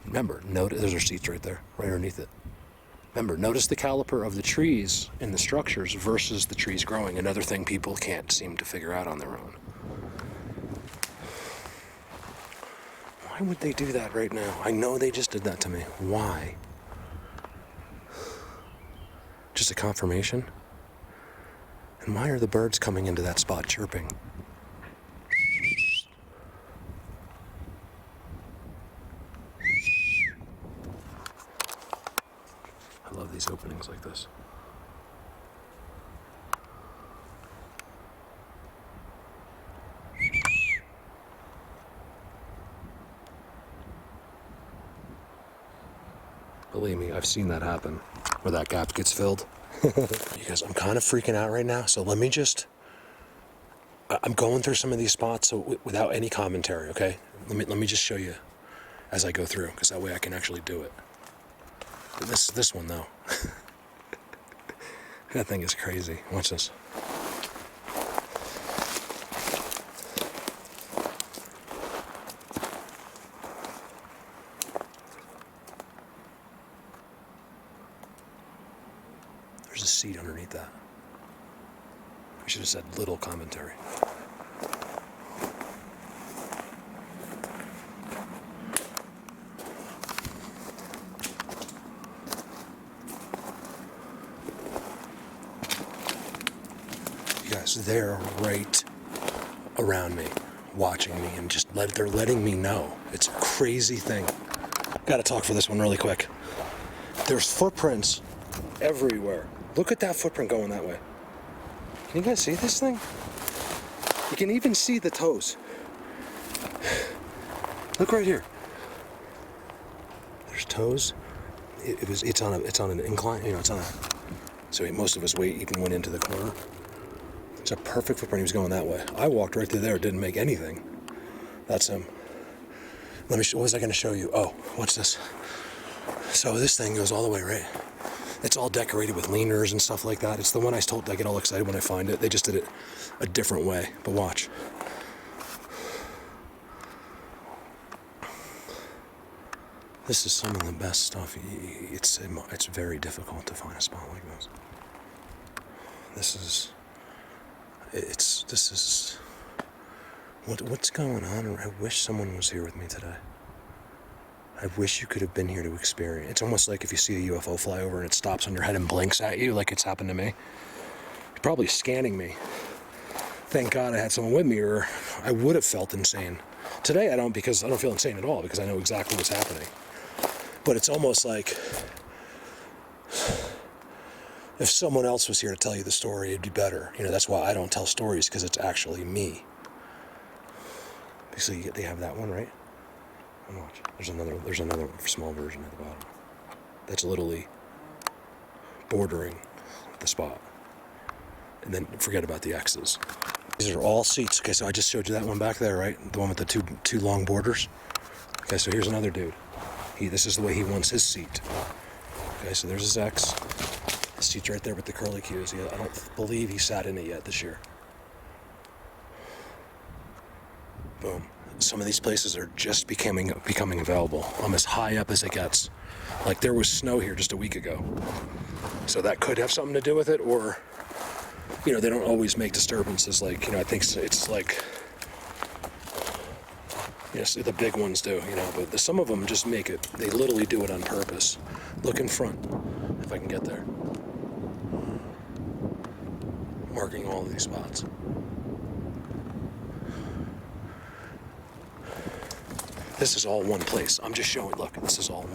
Remember, there's our seats right there, right underneath it. Remember, notice the caliper of the trees in the structures versus the trees growing. Another thing people can't seem to figure out on their own. Why would they do that right now? I know they just did that to me. Why? Just a confirmation? And why are the birds coming into that spot chirping? I love these openings like this. Believe me, I've seen that happen, where that gap gets filled. You guys, I'm kind of freaking out right now, so let me just... I'm going through some of these spots so without any commentary, okay? Let me just show you as I go through, because that way I can actually do it. This one, though. That thing is crazy. Watch this. There's a seat underneath that. I should have said little commentary. You guys, they're right around me, watching me, and just they're letting me know. It's a crazy thing. Gotta talk for this one really quick. There's footprints everywhere. Look at that footprint going that way. Can you guys see this thing? You can even see the toes. Look right here. There's toes. It's on an incline. You know, it's on a. So most of his weight even went into the corner. It's a perfect footprint. He was going that way. I walked right through there. Didn't make anything. That's him. Let me. What was I going to show you? Oh, what's this? So this thing goes all the way right. It's all decorated with leaners and stuff like that. It's the one I told I get all excited when I find it. They just did it a different way. But watch. This is some of the best stuff. It's very difficult to find a spot like this. This is what's going on? I wish someone was here with me today. I wish you could have been here to experience. It's almost like if you see a UFO fly over and it stops on your head and blinks at you, like it's happened to me. You're probably scanning me. Thank God I had someone with me, or I would have felt insane. Today I don't, because I don't feel insane at all, because I know exactly what's happening. But it's almost like if someone else was here to tell you the story, it'd be better. You know, that's why I don't tell stories, because it's actually me. So they have that one, right? And watch. There's another small version at the bottom. That's literally bordering the spot. And then forget about the X's. These are all seats. Okay, so I just showed you that one back there, right? The one with the two long borders. Okay, so here's another dude. This is the way he wants his seat. Okay, so there's his X. His seat's right there with the curly cues. I don't believe he sat in it yet this year. Boom. Some of these places are just becoming available. I'm as high up as it gets. Like there was snow here just a week ago. So that could have something to do with it, or, you know, they don't always make disturbances. Like, you know, I think it's like, yes, the big ones do, you know, but some of them just make it, they literally do it on purpose. Look in front, if I can get there. Marking all of these spots. This is all one place. I'm just showing, look, this is all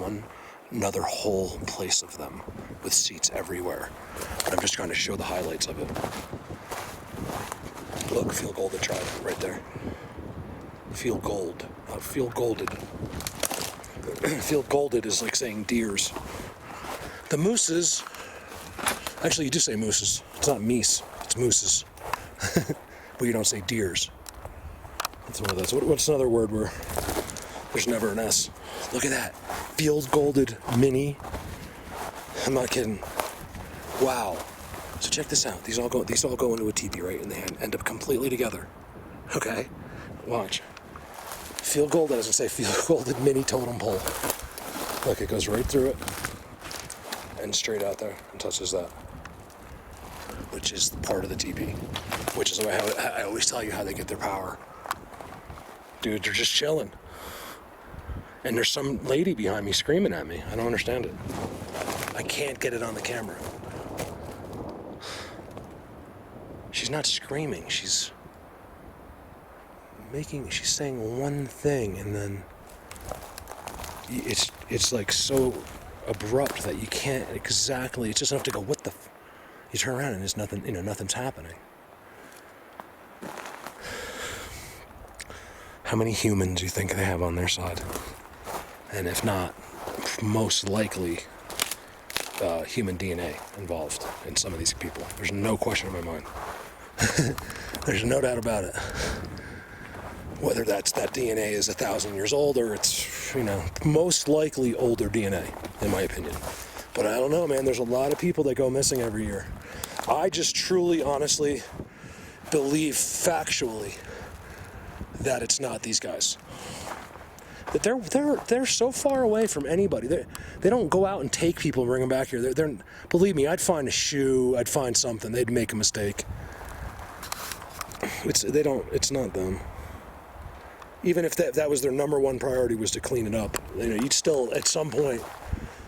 another whole place of them with seats everywhere. But I'm just trying to show the highlights of it. Look, feel golded tribe right there. Feel gold. Feel golded. Feel golded is like saying deers. The mooses, actually you do say mooses. It's not meese, it's mooses. But you don't say deers. That's one of those. What's another word where there's never an S? Look at that. Field golded mini. I'm not kidding. Wow. So check this out. These all go into a teepee, right? And they end up completely together. Okay? Watch. Field golded, as I say, field golded mini totem pole. Look, it goes right through it and straight out there and touches that, which is part of the teepee, which is how I always tell you how they get their power. Dude, they're just chilling. And there's some lady behind me screaming at me. I don't understand it. I can't get it on the camera. She's not screaming. She's saying one thing, and then it's like so abrupt that you can't exactly. It's just enough to go, what the? You turn around and there's nothing. You know, nothing's happening. How many humans do you think they have on their side? And if not, most likely human DNA involved in some of these people. There's no question in my mind. There's no doubt about it. Whether that DNA is 1,000 years old, or it's, you know, most likely older DNA, in my opinion. But I don't know, man. There's a lot of people that go missing every year. I just truly, honestly believe factually that it's not these guys. They're so far away from anybody. They don't go out and take people and bring them back here. They're believe me, I'd find a shoe, I'd find something. They'd make a mistake. It's not them. Even if that was their number one priority, was to clean it up, you'd still, at some point,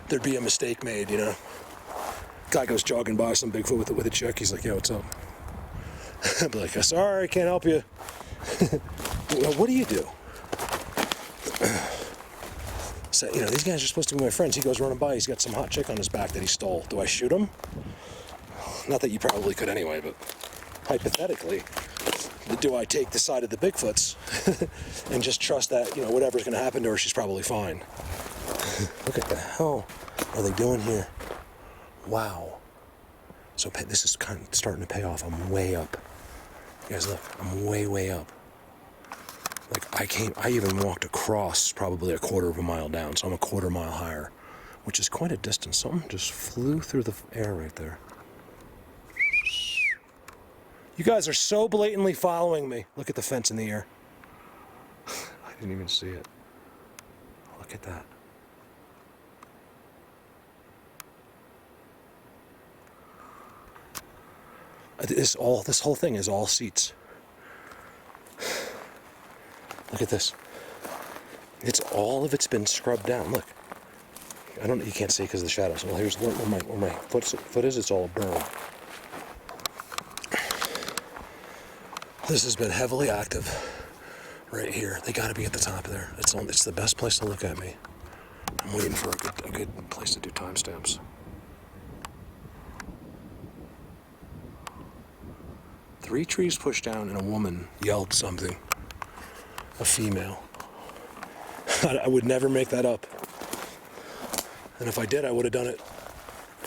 there'd be a mistake made, Guy goes jogging by some Bigfoot with a chick. He's like, "Yo, what's up?" I'd be like, "Sorry, I can't help you." What do you do? So, these guys are supposed to be my friends. He goes running by. He's got some hot chick on his back that he stole. Do I shoot him? Not that you probably could anyway, but hypothetically, do I take the side of the Bigfoots and just trust that, whatever's going to happen to her, she's probably fine? Look at the hell are they doing here? Wow. So this is kind of starting to pay off. I'm way up. You guys look, I'm way up. Like I even walked across probably a quarter of a mile down, so I'm a quarter mile higher, which is quite a distance. Something just flew through the air right there. You guys are so blatantly following me. Look at the fence in the air. I didn't even see it. Look at that. This whole thing is all seats. Look at this. All of it's been scrubbed down. Look. You can't see because of the shadows. Well, here's where my foot is. It's all burned. This has been heavily active right here. They got to be at the top of there. It's the best place to look at me. I'm waiting for a good place to do timestamps. 3 trees pushed down and a woman yelled something. A female. I would never make that up. And if I did, I would have done it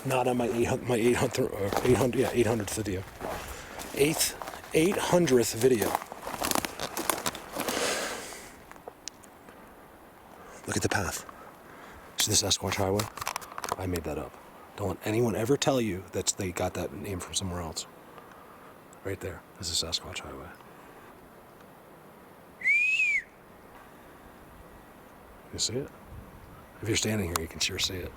not on my 800th video. 800th video. Look at the path. See the Sasquatch Highway? I made that up. Don't let anyone ever tell you that they got that name from somewhere else. Right there is the Sasquatch Highway. You see it? If you're standing here, you can sure see it.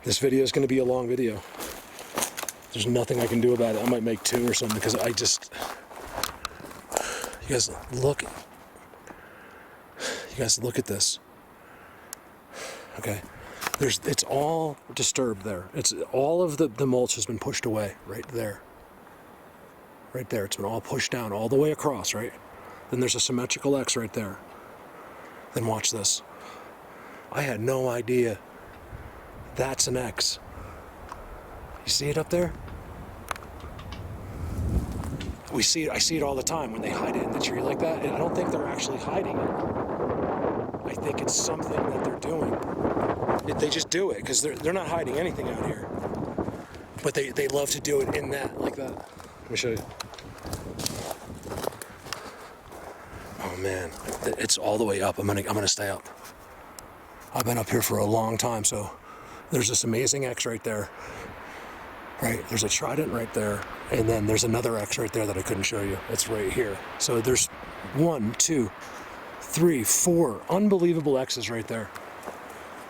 This video is going to be a long video. There's nothing I can do about it. I might make 2 or something because you guys look. You guys look at this. Okay. It's all disturbed there. It's all of the mulch has been pushed away right there. Right there. It's been all pushed down all the way across, right? Then there's a symmetrical X right there. Then watch this. I had no idea that's an X. You see it up there? I see it all the time when they hide it in the tree like that, and I don't think they're actually hiding it. I think it's something that they're doing. They just do it because they're not hiding anything out here. But they love to do it in that, like that. Let me show you. Oh man, it's all the way up. I'm gonna stay up. I've been up here for a long time, so there's this amazing X right there. Right, there's a trident right there, and then there's another X right there that I couldn't show you. It's right here. So there's 1, 2, 3, 4 unbelievable X's right there.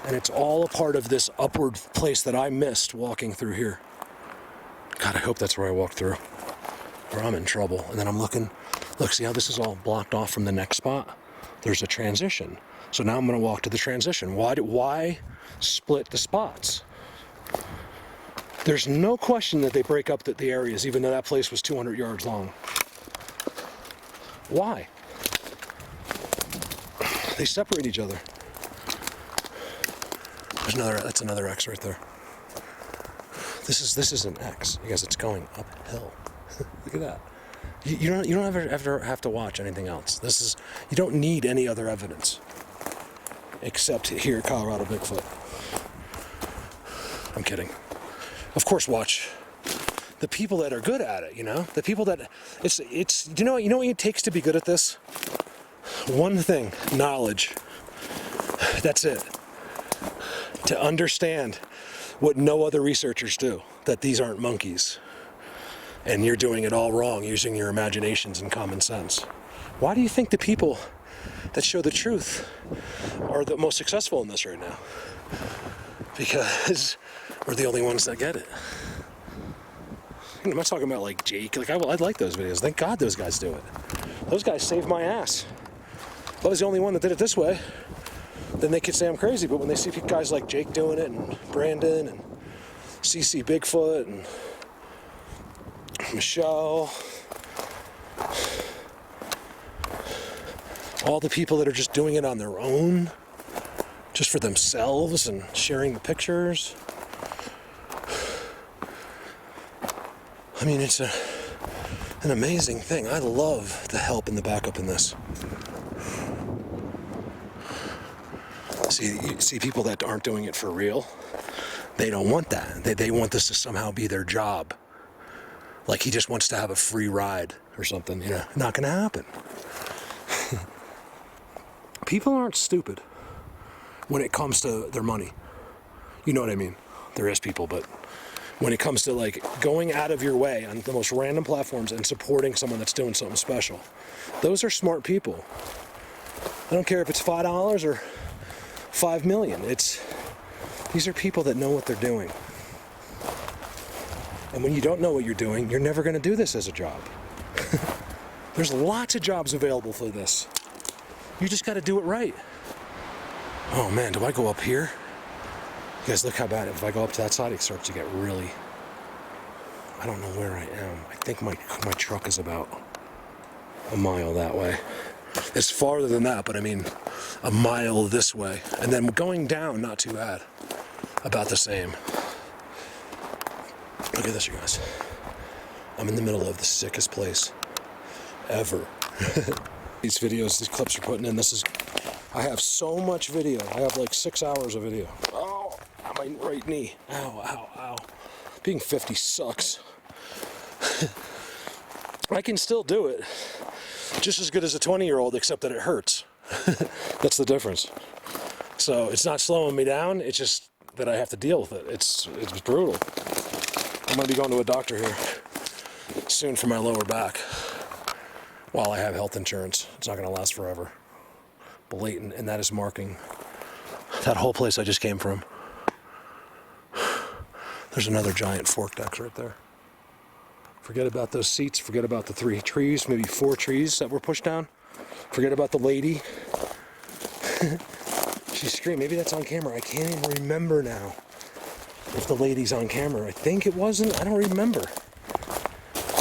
And it's all a part of this upward place that I missed walking through here. God, I hope that's where I walked through, or I'm in trouble. And then I'm looking, look, see how this is all blocked off from the next spot? There's a transition. So now I'm gonna walk to the transition. Why split the spots? There's no question that they break up the areas, even though that place was 200 yards long. Why? They separate each other. That's another X right there. This is an X because it's going uphill. Look at that. You don't ever have to watch anything else. You don't need any other evidence except here, Colorado Bigfoot. I'm kidding. Of course, watch the people that are good at it. The people that it's. You know what it takes to be good at this? One thing: knowledge. That's it. To understand what no other researchers do, that these aren't monkeys, and you're doing it all wrong using your imaginations and common sense. Why do you think the people that show the truth are the most successful in this right now. Because we're the only ones that get it. I'm not talking about like Jake. Like I'd like those videos. Thank God those guys do it. Those guys saved my ass. If I was the only one that did it this way, then they could say I'm crazy. But when they see guys like Jake doing it, and Brandon, and CC Bigfoot, and Michelle, all the people that are just doing it on their own, just for themselves and sharing the pictures. I mean, it's an amazing thing. I love the help and the backup in this. You see people that aren't doing it for real, they don't want that. They want this to somehow be their job. Like he just wants to have a free ride or something. You know, not gonna happen. People aren't stupid when it comes to their money. You know what I mean? There is people, but when it comes to like going out of your way on the most random platforms and supporting someone that's doing something special, those are smart people. I don't care if it's $5 or 5 million. These are people that know what they're doing. And when you don't know what you're doing, you're never going to do this as a job. There's lots of jobs available for this. You just got to do it right. Oh man, do I go up here? You guys look how bad. If I go up to that side, it starts to get really... I don't know where I am. I think my truck is about a mile that way. It's farther than that, but I mean a mile this way. And then going down, not too bad. About the same. Look at this, you guys. I'm in the middle of the sickest place ever. These videos, these clips are putting in, I have so much video. I have like 6 hours of video. Oh, my right knee. Ow, ow, ow. Being 50 sucks. I can still do it. Just as good as a 20-year-old, except that it hurts. That's the difference. So it's not slowing me down. It's just that I have to deal with it. It's brutal. I'm going to be going to a doctor here soon for my lower back. While I have health insurance, it's not going to last forever. Blatant, and that is marking that whole place I just came from. There's another giant forked X right there. Forget about those seats. Forget about the 3 trees, maybe 4 trees that were pushed down. Forget about the lady. She screamed. Maybe that's on camera. I can't even remember now if the lady's on camera. I think it wasn't. I don't remember.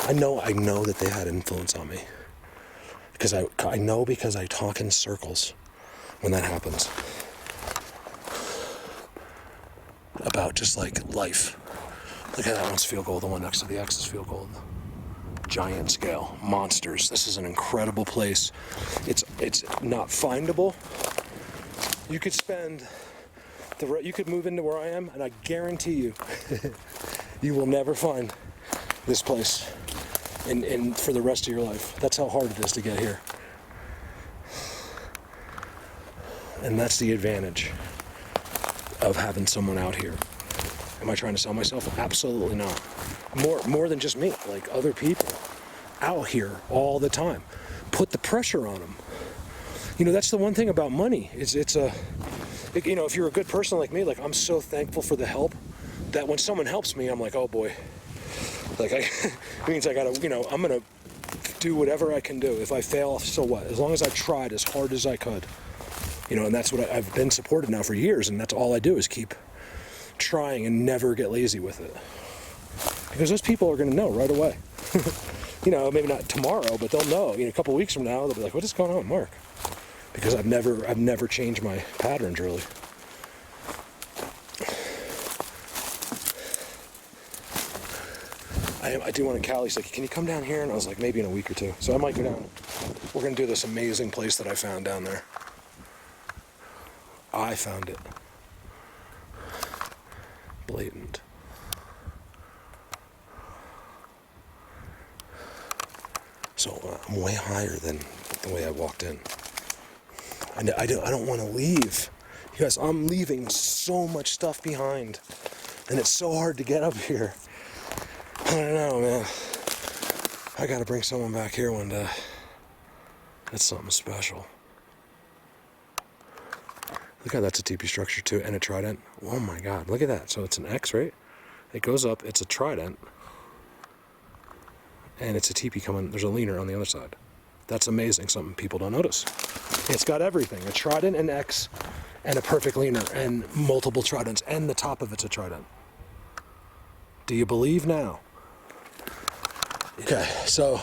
I know that they had influence on me. Because I know because I talk in circles when that happens. About just like life. Look at that one's field goal, the one next to the X is field goal. Giant scale, monsters. This is an incredible place. It's not findable. You could spend you could move into where I am, and I guarantee you, you will never find this place in for the rest of your life. That's how hard it is to get here. And that's the advantage of having someone out here. Am I trying to sell myself? Absolutely not. More than just me, like other people out here all the time. Put the pressure on them. You know, that's the one thing about money. You know, if you're a good person like me, like I'm so thankful for the help that when someone helps me, I'm like, oh boy. Like it means I gotta, you know, I'm gonna do whatever I can do. If I fail, so what? As long as I tried as hard as I could. You know, and that's what I've been supported now for years, and that's all I do is keep trying and never get lazy with it. Because those people are gonna know right away. You know, maybe not tomorrow, but they'll know. You know, a couple weeks from now, they'll be like, what is going on with Mark? Because I've never changed my patterns really. I do want to. Callie's like, can you come down here? And I was like, maybe in a week or 2. So I might go down. We're gonna do this amazing place that I found down there. I found it. Blatant. So I'm way higher than the way I walked in. I don't want to leave. You guys, I'm leaving so much stuff behind. And it's so hard to get up here. I don't know, man. I gotta bring someone back here one day. That's something special. Look how that's a teepee structure too, and a trident. Oh my God, look at that. So it's an X, right? It goes up, it's a trident, and it's a teepee coming, there's a leaner on the other side. That's amazing, something people don't notice. It's got everything, a trident, an X, and a perfect leaner, and multiple tridents, and the top of it's a trident. Do you believe now? Okay, so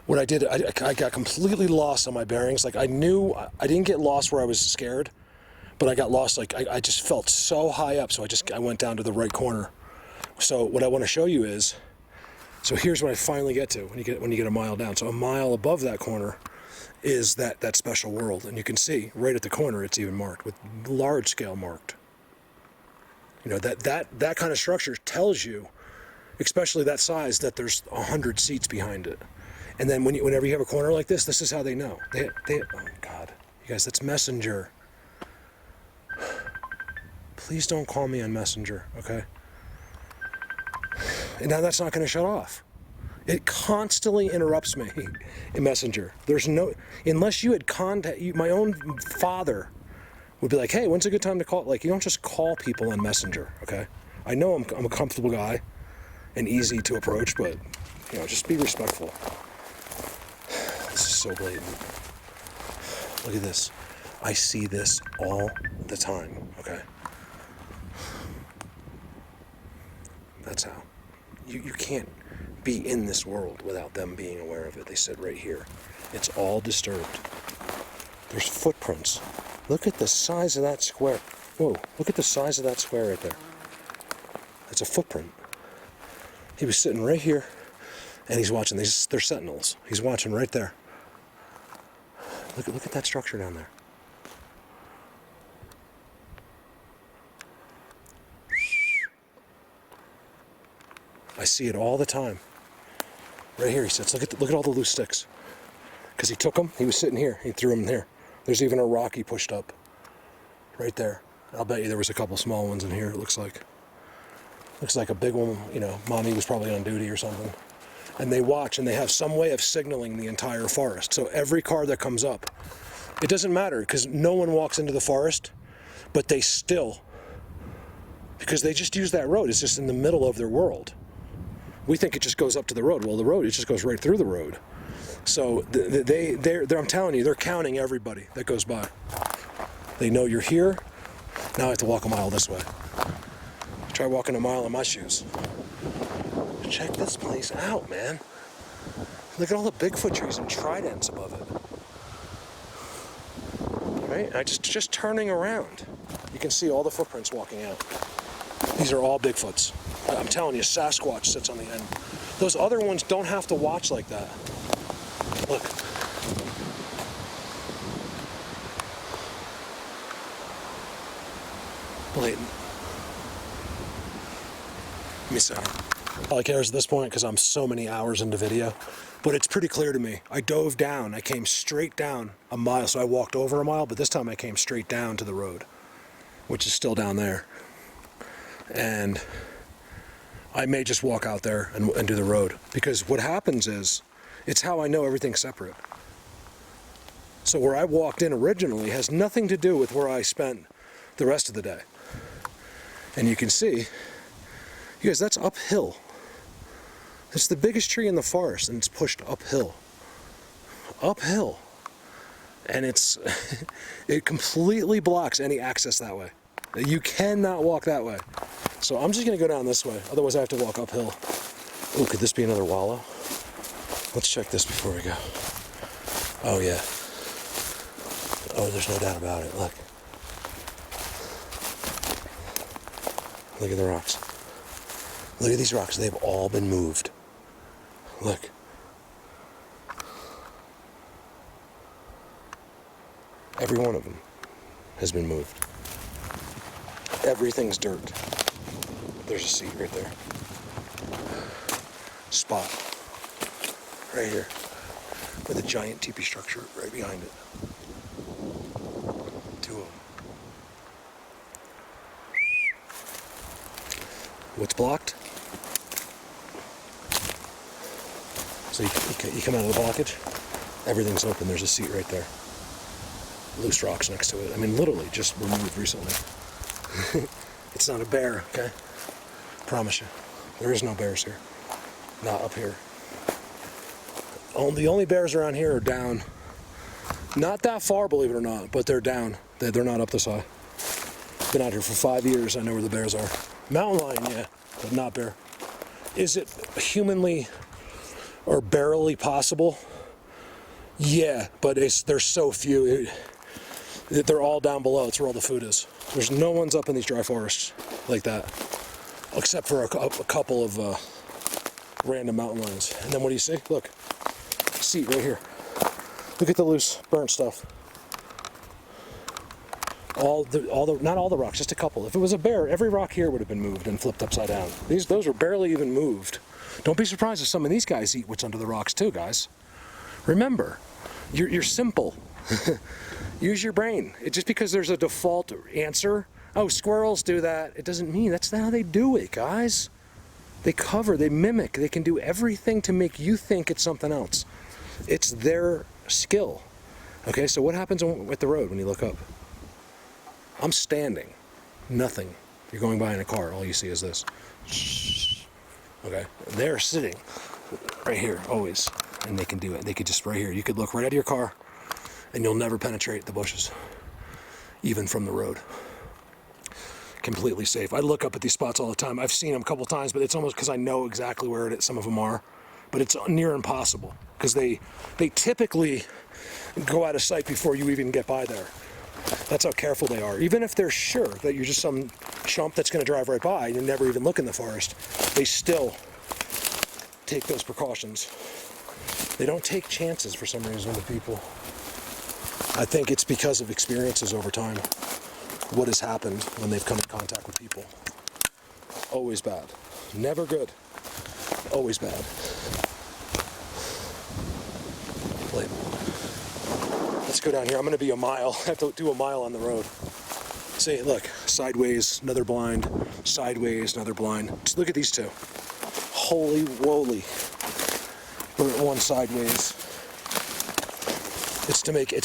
what I did, I got completely lost on my bearings. Like I knew, I didn't get lost where I was scared, but I got lost, like I just felt so high up, so I went down to the right corner. So what I want to show you is, so here's what I finally get to when you get a mile down. So a mile above that corner is that special world, and you can see right at the corner it's even marked with large scale marked. You know, that kind of structure tells you, especially that size, that there's 100 seats behind it. And then whenever you have a corner like this is how they know. They oh God, you guys, that's Messenger. Please don't call me on Messenger, okay? And now that's not going to shut off. It constantly interrupts me in Messenger. There's no, unless you had contact, my own father would be like, hey, when's a good time to call? Like, you don't just call people on Messenger, okay? I know I'm a comfortable guy and easy to approach, but, you know, just be respectful. This is so blatant. Look at this. I see this all the time, okay? That's how. You can't be in this world without them being aware of it. They said right here. It's all disturbed. There's footprints. Look at the size of that square. Whoa, look at the size of that square right there. That's a footprint. He was sitting right here, and he's watching these. They're sentinels. He's watching right there. Look at that structure down there. I see it all the time. Right here, he sits. Look at all the loose sticks. Because he took them. He was sitting here. He threw them here. There's even a rock he pushed up. Right there. I'll bet you there was a couple small ones in here, it looks like. Looks like a big one, you know, mommy was probably on duty or something. And they watch, and they have some way of signaling the entire forest. So every car that comes up, it doesn't matter, because no one walks into the forest, but they still, because they just use that road. It's just in the middle of their world. We think it just goes up to the road. Well, the road, it just goes right through the road. So they're I'm telling you, they're counting everybody that goes by. They know you're here. Now I have to walk a mile this way. Try walking a mile in my shoes. Check this place out, man. Look at all the Bigfoot trees and tridents above it. Right? I just turning around. You can see all the footprints walking out. These are all Bigfoots. I'm telling you, Sasquatch sits on the end. Those other ones don't have to watch like that. Look. Blatant. Give me a second. All I care is at this point, because I'm so many hours into video, but it's pretty clear to me. I dove down. I came straight down a mile, so I walked over a mile, but this time I came straight down to the road, which is still down there. And I may just walk out there and do the road, because what happens is, it's how I know everything's separate. So where I walked in originally has nothing to do with where I spent the rest of the day. And you can see, you guys, that's uphill. It's the biggest tree in the forest, and it's pushed uphill. Uphill. And it completely blocks any access that way. You cannot walk that way. So I'm just gonna go down this way, otherwise I have to walk uphill. Ooh, could this be another wallow? Let's check this before we go. Oh yeah. Oh, there's no doubt about it, look. Look at the rocks. Look at these rocks, they've all been moved. Look. Every one of them has been moved. Everything's dirt. There's a seat right there. Spot. Right here. With a giant teepee structure right behind it. Two of them. What's blocked? So you come out of the blockage, everything's open. There's a seat right there. loose rocks next to it. I mean, literally just removed recently. It's not a bear, okay? Promise you. There is no bears here. Not up here. The only bears around here are down. Not that far, believe it or not, but they're down. They're not up this high. Been out here for 5 years. I know where the bears are. Mountain lion, yeah, but not bear. Is it humanly or barely possible? Yeah, but there's so few. They're all down below. It's where all the food is. There's no one's up in these dry forests like that, except for a couple of random mountain lions. And then what do you see? Look, seat right here. Look at the loose, burnt stuff. Not all the rocks, just a couple. If it was a bear, every rock here would have been moved and flipped upside down. Those were barely even moved. Don't be surprised if some of these guys eat what's under the rocks too, guys. Remember, you're simple. Use your brain. Just because there's a default answer, oh, squirrels do that, it doesn't mean that's not how they do it, guys. They cover, they mimic, they can do everything to make you think it's something else. It's their skill. Okay, so what happens with the road when you look up? I'm standing, nothing. You're going by in a car, all you see is this. Okay, they're sitting right here, always, and they can do it. They could just right here. You could look right out of your car, and you'll never penetrate the bushes, even from the road. Completely safe. I look up at these spots all the time. I've seen them a couple times, but it's almost because I know exactly where some of them are. But it's near impossible because they typically go out of sight before you even get by there. That's how careful they are. Even if they're sure that you're just some chump that's going to drive right by and you never even look in the forest, they still take those precautions. They don't take chances for some reason with people. I think it's because of experiences over time. What has happened when they've come in contact with people. Always bad. Never good. Always bad. Wait. Let's go down here. I'm going to be a mile. I have to do a mile on the road. See, look. Sideways, another blind. Sideways, another blind. Just look at these two. Holy woly. We're at one sideways. It's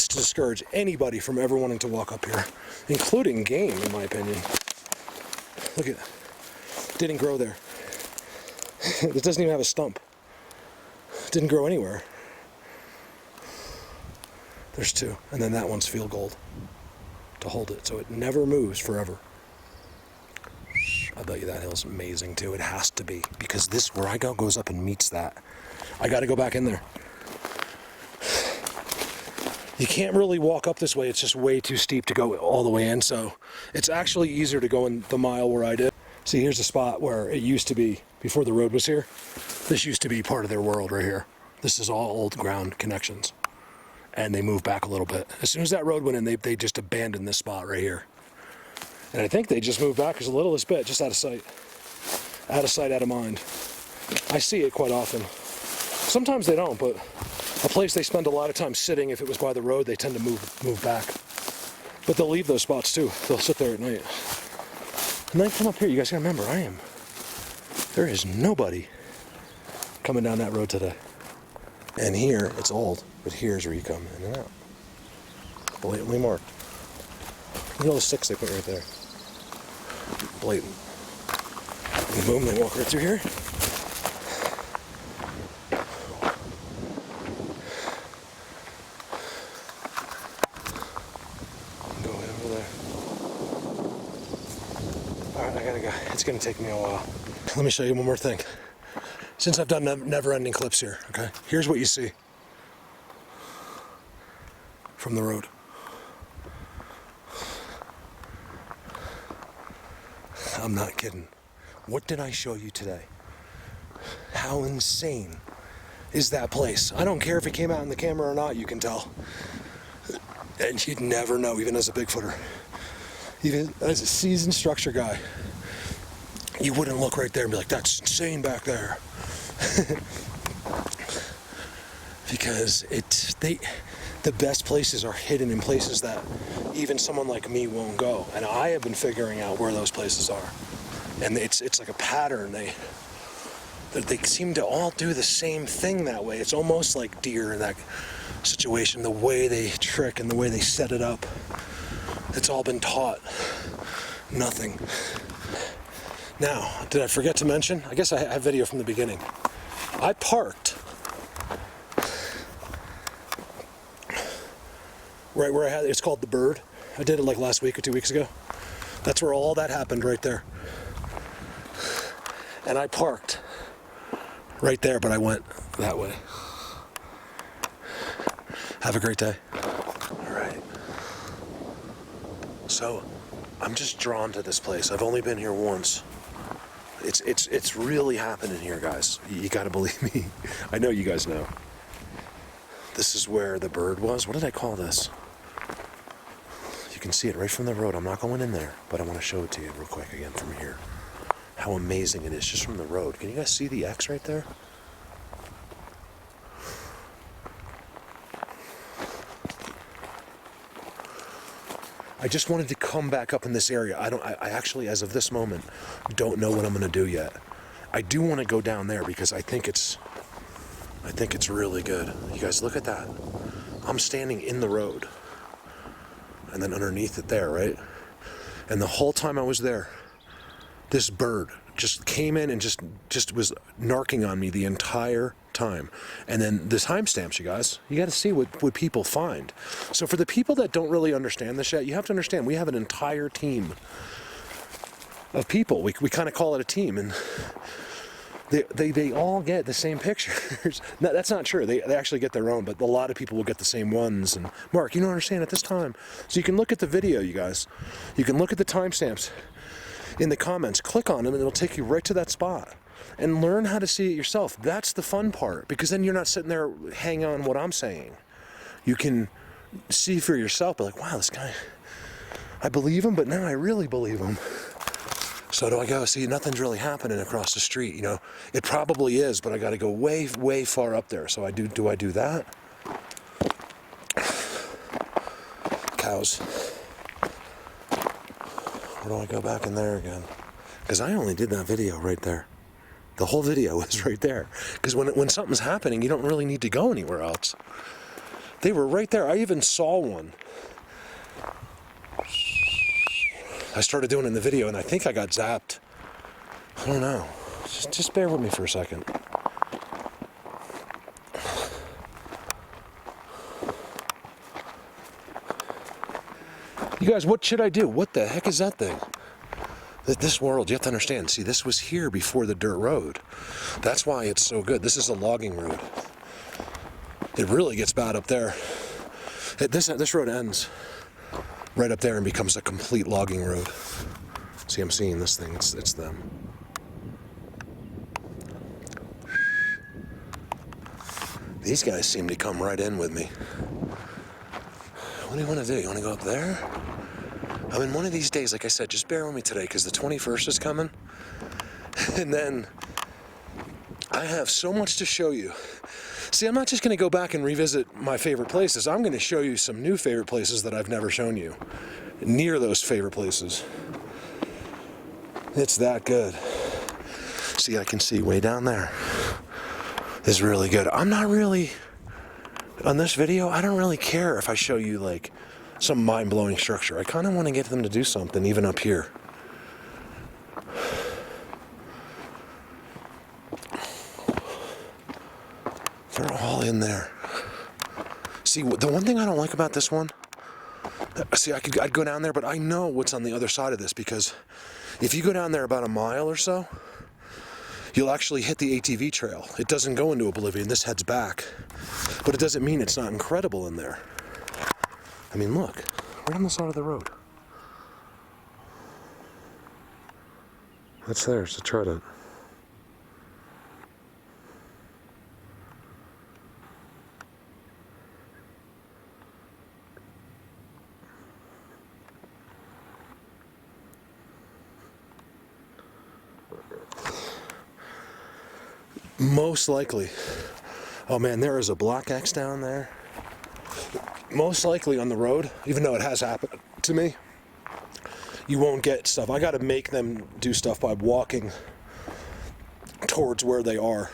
to discourage anybody from ever wanting to walk up here, including game, in my opinion. Look at that. Didn't grow there. It doesn't even have a stump. Didn't grow anywhere. There's two, and then that one's field gold to hold it, so it never moves forever. I bet you that hill's amazing too. It has to be, because this, where I go, goes up and meets that. I got to go back in there. You can't really walk up this way. It's just way too steep to go all the way in, so it's actually easier to go in the mile where I did. See, here's a spot where it used to be, before the road was here, this used to be part of their world right here. This is all old ground connections. And they moved back a little bit. As soon as that road went in, they just abandoned this spot right here. And I think they just moved back just a littlest bit, just out of sight. Out of sight, out of mind. I see it quite often. Sometimes they don't, but a place they spend a lot of time sitting, if it was by the road, they tend to move back. But they'll leave those spots too. They'll sit there at night. And then come up here. You guys gotta remember, there is nobody coming down that road today. And here, it's old, but here's where you come in and out. Blatantly marked. Look at all the sticks they put right there. Blatant. And boom, they walk right through here. Go over there. Alright, I gotta go. It's gonna take me a while. Let me show you one more thing. Since I've done never-ending clips here, okay? Here's what you see from the road. I'm not kidding. What did I show you today? How insane is that place? I don't care if it came out in the camera or not, you can tell. And you'd never know, even as a Bigfooter. Even as a seasoned structure guy, you wouldn't look right there and be like, that's insane back there. Because the best places are hidden in places that even someone like me won't go, and I have been figuring out where those places are, and it's like a pattern. They seem to all do the same thing that way. It's almost like deer in that situation, the way they trick and the way they set it up. It's all been taught. Nothing. Now, did I forget to mention? I guess I have video from the beginning. I parked right where I had, it's called the Bird. I did it like last week or 2 weeks ago. That's where all that happened, right there. And I parked right there, but I went that way. Have a great day. All right. So, I'm just drawn to this place. I've only been here once. It's really happening here, guys. You gotta believe me. I know you guys know. This is where the Bird was. What did I call this? You can see it right from the road. I'm not going in there, but I want to show it to you real quick again from here. How amazing it is just from the road. Can you guys see the X right there? I just wanted to come back up in this area. I actually, as of this moment, don't know what I'm gonna do yet. I do want to go down there because I think it's really good. You guys, look at that. I'm standing in the road. And then underneath it there, right? And the whole time I was there, this bird just came in and just was narking on me the entire time. And then the timestamps, you guys, you got to see what people find. So for the people that don't really understand this yet, you have to understand we have an entire team of people. We kind of call it a team, and they all get the same pictures. No, that's not true. They actually get their own, but a lot of people will get the same ones. And Mark, you don't understand at this time. So you can look at the video, you guys. You can look at the timestamps in the comments. Click on them, and it'll take you right to that spot. And learn how to see it yourself. That's the fun part, because then you're not sitting there hanging on what I'm saying. You can see for yourself, be like, wow, this guy, I believe him, but now I really believe him. So do I go, see, nothing's really happening across the street, you know. It probably is, but I got to go way, way far up there. So do I do that? Cows. Or do I go back in there again? Because I only did that video right there. The whole video is right there. Because when something's happening, you don't really need to go anywhere else. They were right there. I even saw one. I started doing it in the video, and I think I got zapped. I don't know. Just bear with me for a second. You guys, what should I do? What the heck is that thing? This world, you have to understand. See, this was here before the dirt road. That's why it's so good. This is a logging road. It really gets bad up there. This road ends right up there and becomes a complete logging road. See, I'm seeing this thing. It's them. These guys seem to come right in with me. What do you want to do? You want to go up there? I mean, one of these days, like I said, just bear with me today, because the 21st is coming. And then I have so much to show you. See, I'm not just going to go back and revisit my favorite places. I'm going to show you some new favorite places that I've never shown you. Near those favorite places. It's that good. See, I can see way down there. It's really good. I'm not really, on this video, I don't really care if I show you, like, some mind-blowing structure. I kind of want to get them to do something, even up here. They're all in there. See, the one thing I don't like about this one, see, I'd go down there, but I know what's on the other side of this, because if you go down there about a mile or so, you'll actually hit the ATV trail. It doesn't go into oblivion. This heads back. But it doesn't mean it's not incredible in there. I mean, look, right on the side of the road. That's there, it's a trident. Most likely. Oh man, there is a black X down there. Most likely on the road, even though it has happened to me, you won't get stuff. I gotta make them do stuff by walking towards where they are.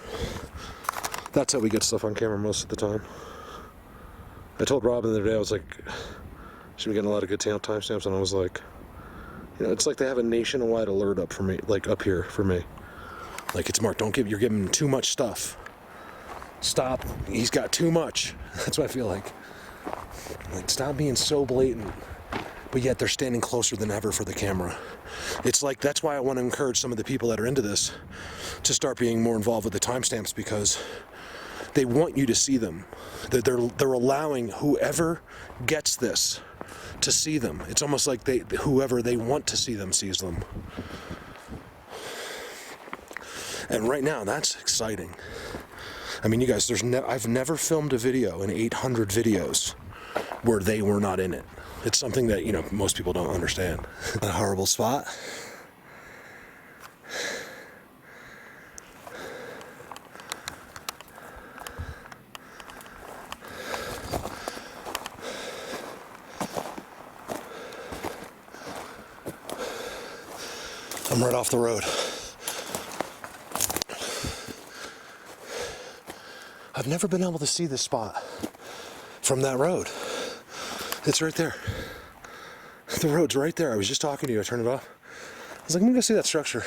That's how we get stuff on camera most of the time. I told Robin the other day, I was like, should we get a lot of good timestamps? And I was like, you know, it's like they have a nationwide alert up for me, like up here for me. Like, it's marked, you're giving him too much stuff. Stop, he's got too much. That's what I feel like. Like, stop being so blatant. But yet they're standing closer than ever for the camera. It's like, that's why I want to encourage some of the people that are into this to start being more involved with the timestamps, because they want you to see them. They're allowing whoever gets this to see them. It's almost like whoever they want to see them sees them. And right now, that's exciting. I mean, you guys, I've never filmed a video in 800 videos where they were not in it. It's something that, you know, most people don't understand. A horrible spot. I'm right off the road. I've never been able to see this spot from that road. It's right there. The road's right there. I was just talking to you. I turned it off. I was like, let me go see that structure.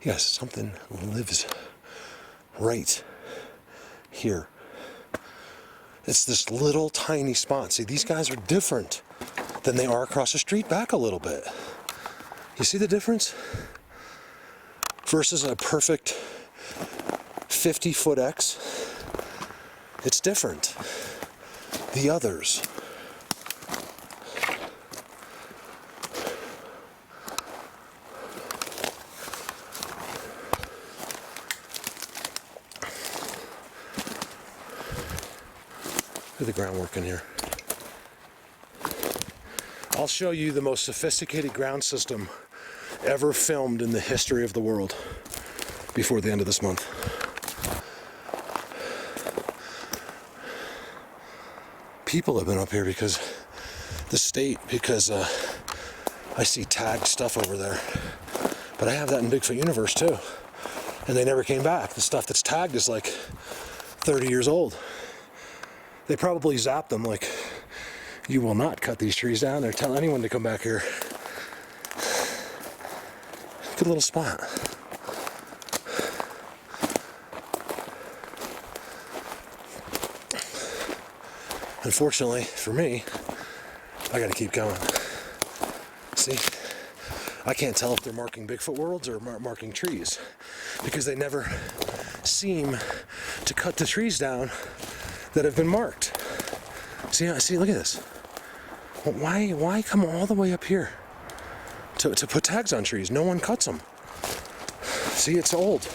Yes, something lives right here. It's this little tiny spot. See, these guys are different than they are across the street back a little bit. You see the difference? Versus a perfect 50-foot X. It's different. The others. Look at the groundwork in here. I'll show you the most sophisticated ground system ever filmed in the history of the world before the end of this month. People have been up here because I see tagged stuff over there. But I have that in Bigfoot universe too. And they never came back. The stuff that's tagged is like 30 years old. They probably zapped them like, you will not cut these trees down or tell anyone to come back here. Good little spot. Unfortunately for me, I gotta keep going. See, I can't tell if they're marking Bigfoot worlds or marking trees, because they never seem to cut the trees down that have been marked. See, look at this. Why come all the way up here to put tags on trees? No one cuts them. See, it's old.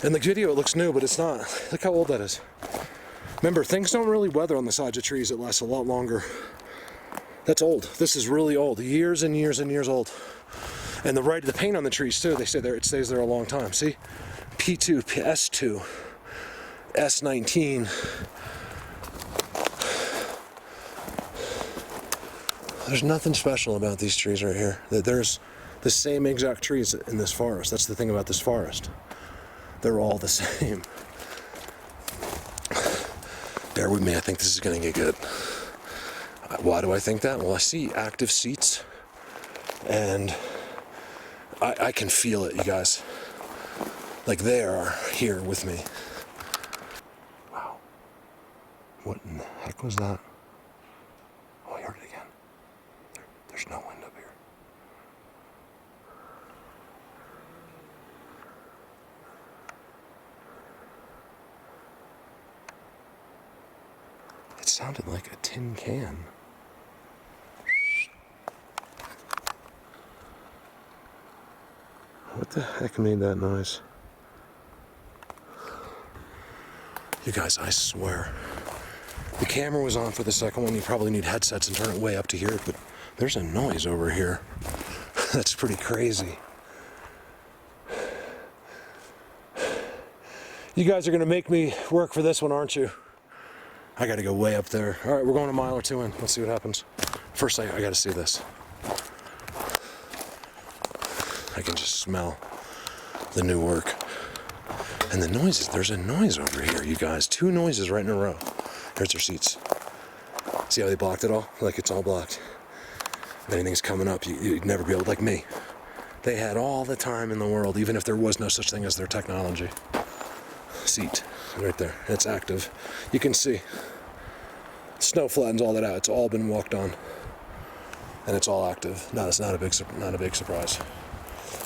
In the video it looks new, but it's not. Look how old that is. Remember, things don't really weather on the sides of trees. It lasts a lot longer. That's old. This is really old. Years and years and years old. And the paint on the trees too, they say there, it stays there a long time. See? P2, S2, S19. There's nothing special about these trees right here. There's the same exact trees in this forest. That's the thing about this forest. They're all the same. Bear with me, I think this is gonna get good. Why do I think that? Well, I see active seats, and I can feel it, you guys. Like they are here with me. Wow. What in the heck was that? Oh, I heard it again. There's no wind up here. It sounded like a tin can. What the heck made that noise? You guys, I swear. The camera was on for the second one. You probably need headsets and turn it way up to hear it, but there's a noise over here. That's pretty crazy. You guys are gonna make me work for this one, aren't you? I gotta go way up there. All right, we're going a mile or two in. Let's see what happens. First, I gotta see this. I can just smell the new work. And the noises, there's a noise over here, you guys. 2 noises right in a row. Here's their seats. See how they blocked it all? Like it's all blocked. If anything's coming up, you'd never be able, like me. They had all the time in the world, even if there was no such thing as their technology. Seat, right there, it's active. You can see, snow flattens all that out. It's all been walked on. And it's all active. No, it's not a big surprise.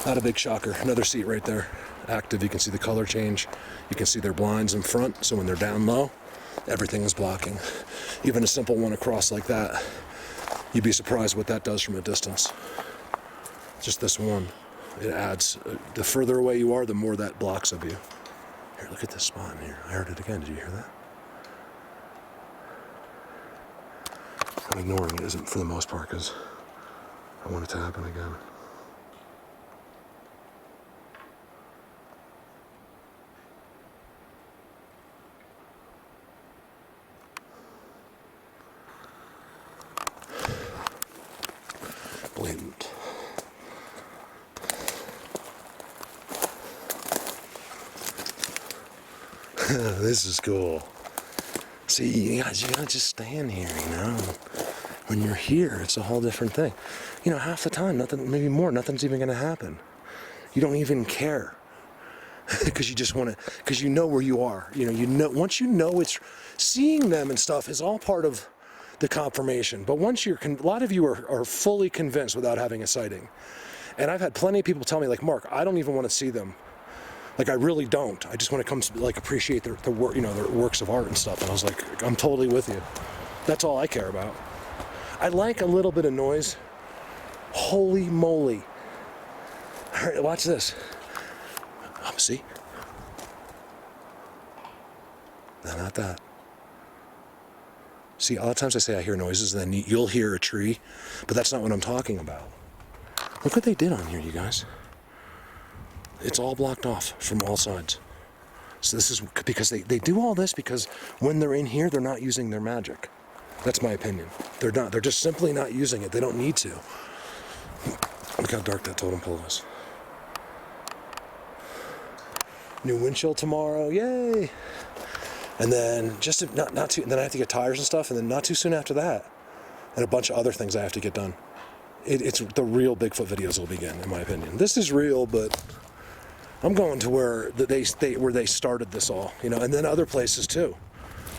Not a big shocker. Another seat right there, active. You can see the color change. You can see their blinds in front, so when they're down low, everything is blocking. Even a simple one across like that, you'd be surprised what that does from a distance. Just this one, it adds, the further away you are, the more that blocks of you. Here, look at this spot in here. I heard it again. Did you hear that? I'm ignoring it for the most part because I want it to happen again. Blatant. This is cool. See, you gotta just stand here, you know. When you're here, it's a whole different thing. You know, half the time, nothing, maybe more, nothing's even gonna happen. You don't even care. Because you just want to, because you know where you are. You know, once you know it's, seeing them and stuff is all part of the confirmation. But once you're, a lot of you are fully convinced without having a sighting. And I've had plenty of people tell me, like, Mark, I don't even want to see them. Like, I really don't. I just want to come, like, appreciate their work, you know, their works of art and stuff. And I was like, I'm totally with you. That's all I care about. I like a little bit of noise. Holy moly. All right, watch this. See? No, not that. See, a lot of times I say I hear noises, and then you'll hear a tree, but that's not what I'm talking about. Look what they did on here, you guys. It's all blocked off from all sides. So this is because they do all this because when they're in here, they're not using their magic. That's my opinion. They're not. They're just simply not using it. They don't need to. Look how dark that totem pole is. New windshield tomorrow, yay! And then just not too. And then I have to get tires and stuff. And then not too soon after that, and a bunch of other things I have to get done. It's the real Bigfoot videos will begin, in my opinion. This is real, but I'm going to where they started this all, you know. And then other places too,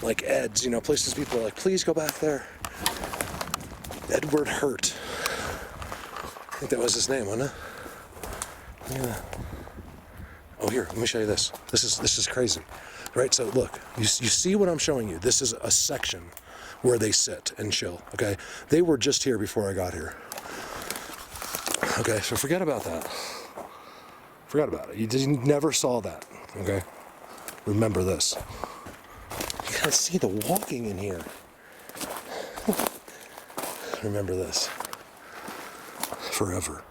like Ed's, you know, places people are like, please go back there. Edward Hurt. I think that was his name, wasn't it? Yeah. Oh, here, let me show you this. This is crazy, right? So look, you see what I'm showing you. This is a section where they sit and chill, okay? They were just here before I got here. Okay, so forget about that. Forget about it. You never saw that, okay? Remember this. You gotta see the walking in here. Remember this. Forever.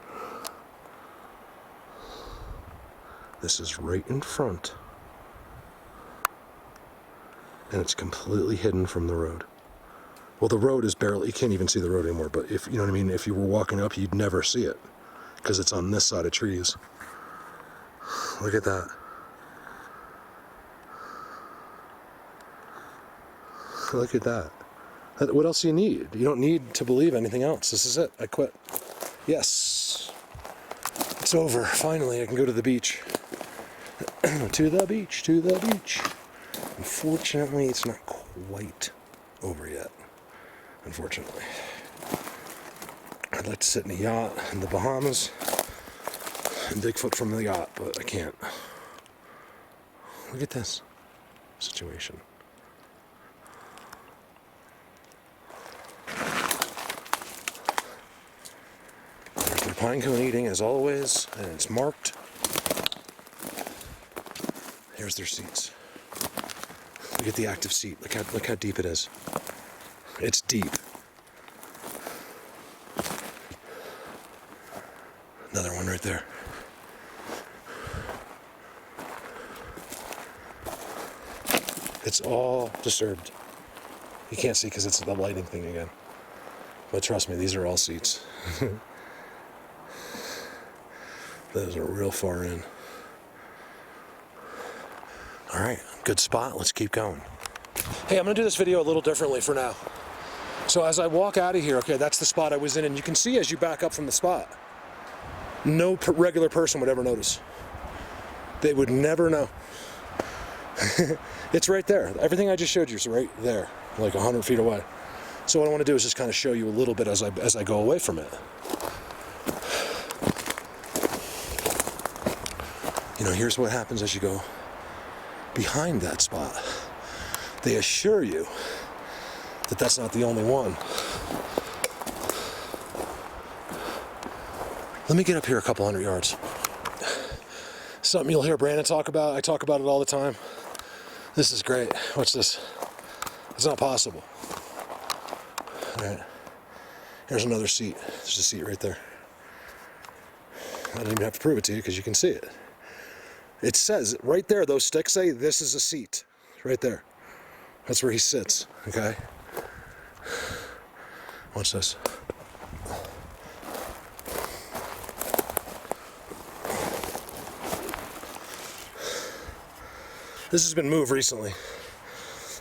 This is right in front. And it's completely hidden from the road. Well, the road is barely, you can't even see the road anymore, but if, you know what I mean, if you were walking up, you'd never see it. Because it's on this side of trees. Look at that. Look at that. What else do you need? You don't need to believe anything else. This is it. I quit. Yes. It's over. Finally, I can go to the beach. To the beach, to the beach. Unfortunately, it's not quite over yet. Unfortunately. I'd like to sit in a yacht in the Bahamas and Bigfoot from the yacht, but I can't. Look at this situation. There's their pine cone eating as always, and it's marked. Here's their seats. Look at the active seat. Look how deep it is. It's deep. Another one right there. It's all disturbed. You can't see because it's the lighting thing again. But trust me, these are all seats. Those are real far in. All right, good spot. Let's keep going. Hey, I'm gonna do this video a little differently for now. So as I walk out of here, okay, that's the spot I was in, and you can see as you back up from the spot, no regular person would ever notice. They would never know. It's right there. Everything I just showed you is right there, like 100 feet away. So what I want to do is just kind of show you a little bit as I go away from it. You know, here's what happens as you go behind that spot. They assure you that that's not the only one. Let me get up here a couple hundred yards. Something you'll hear Brandon talk about. I talk about it all the time. This is great. Watch this. It's not possible. All right. Here's another seat. There's a seat right there. I don't even have to prove it to you because you can see it. It says right there, those sticks say this is a seat. Right there. That's where he sits, okay? Watch this. This has been moved recently.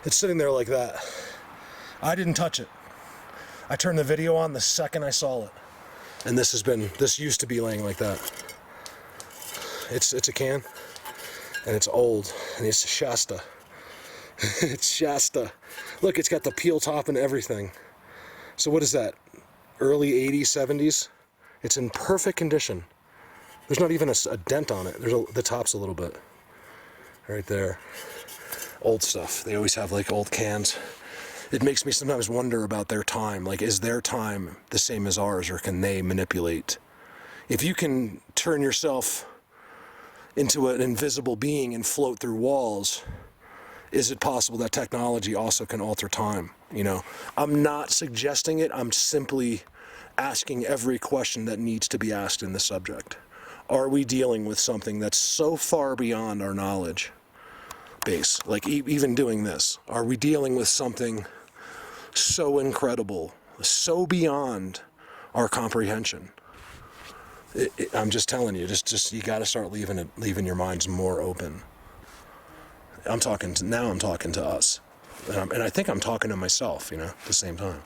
It's sitting there like that. I didn't touch it. I turned the video on the second I saw it. And this used to be laying like that. It's a can, and it's old, and it's Shasta. It's Shasta. Look, it's got the peel top and everything. So what is that? Early 80s, 70s? It's in perfect condition. There's not even a dent on it. The top's a little bit. Right there. Old stuff. They always have like old cans. It makes me sometimes wonder about their time. Like, is their time the same as ours, or can they manipulate? If you can turn yourself into an invisible being and float through walls, is it possible that technology also can alter time? You know, I'm not suggesting it. I'm simply asking every question that needs to be asked in the subject. Are we dealing with something that's so far beyond our knowledge base? Like, even doing this, are we dealing with something so incredible, so beyond our comprehension? I'm just telling you, just you got to start leaving your minds more open. I'm talking to us, and I think I'm talking to myself, you know, at the same time.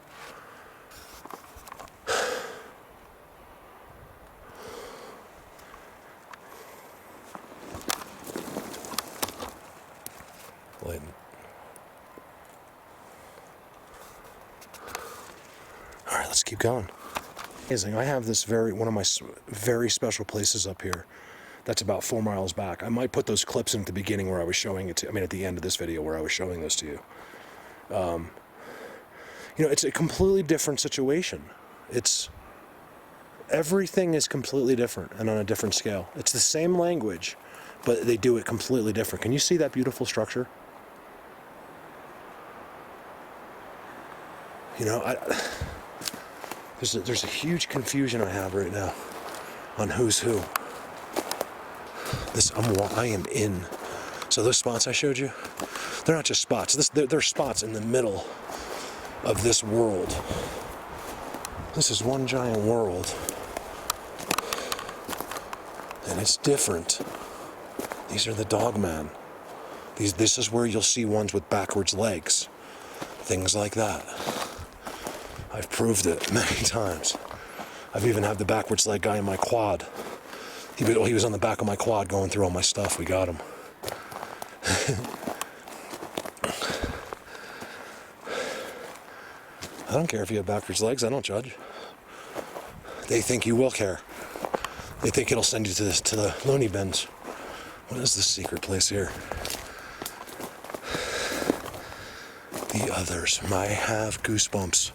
Lighten. All right, let's keep going. Amazing. I have this one of my very special places up here that's about 4 miles back. I might put those clips in at the beginning where I was showing it to, at the end of this video where I was showing this to you. You know, it's a completely different situation. Everything is completely different and on a different scale. It's the same language, but they do it completely different. Can you see that beautiful structure? You know, there's a huge confusion I have right now on who's who. I am in. So those spots I showed you, they're not just spots. They're spots in the middle of this world. This is one giant world, and it's different. These are the dogmen. This is where you'll see ones with backwards legs, things like that. I've proved it many times. I've even had the backwards leg guy in my quad. He was on the back of my quad going through all my stuff. We got him. I don't care if you have backwards legs. I don't judge. They think you will care. They think it'll send you to the loony bins. What is this secret place here? The others might have goosebumps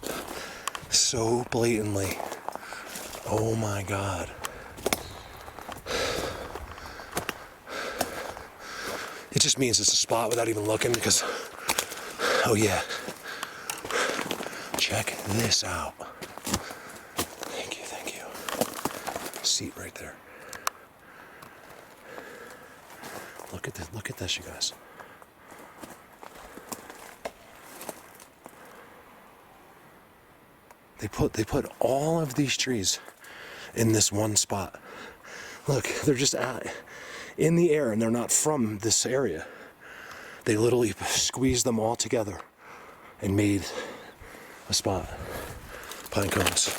so blatantly. Oh my God. It just means it's a spot without even looking because, oh yeah. Check this out. Thank you. Seat right there. Look at this, you guys. They put all of these trees in this one spot. Look, they're just in the air, and they're not from this area. They literally squeezed them all together and made a spot. Pine cones.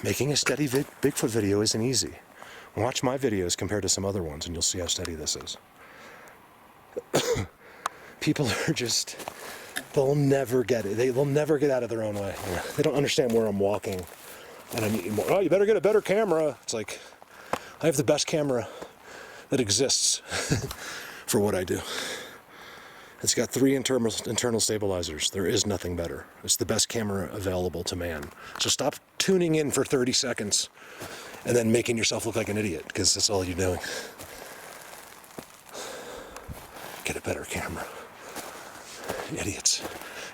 Making a steady Bigfoot video isn't easy. Watch my videos compared to some other ones and you'll see how steady this is. People are just, they'll never get it. They'll never get out of their own way. They don't understand where I'm walking. And I need more. Oh, you better get a better camera. It's like, I have the best camera that exists for what I do. It's got 3 internal stabilizers. There is nothing better. It's the best camera available to man. So stop tuning in for 30 seconds and then making yourself look like an idiot, because that's all you're doing. Get a better camera. Idiots.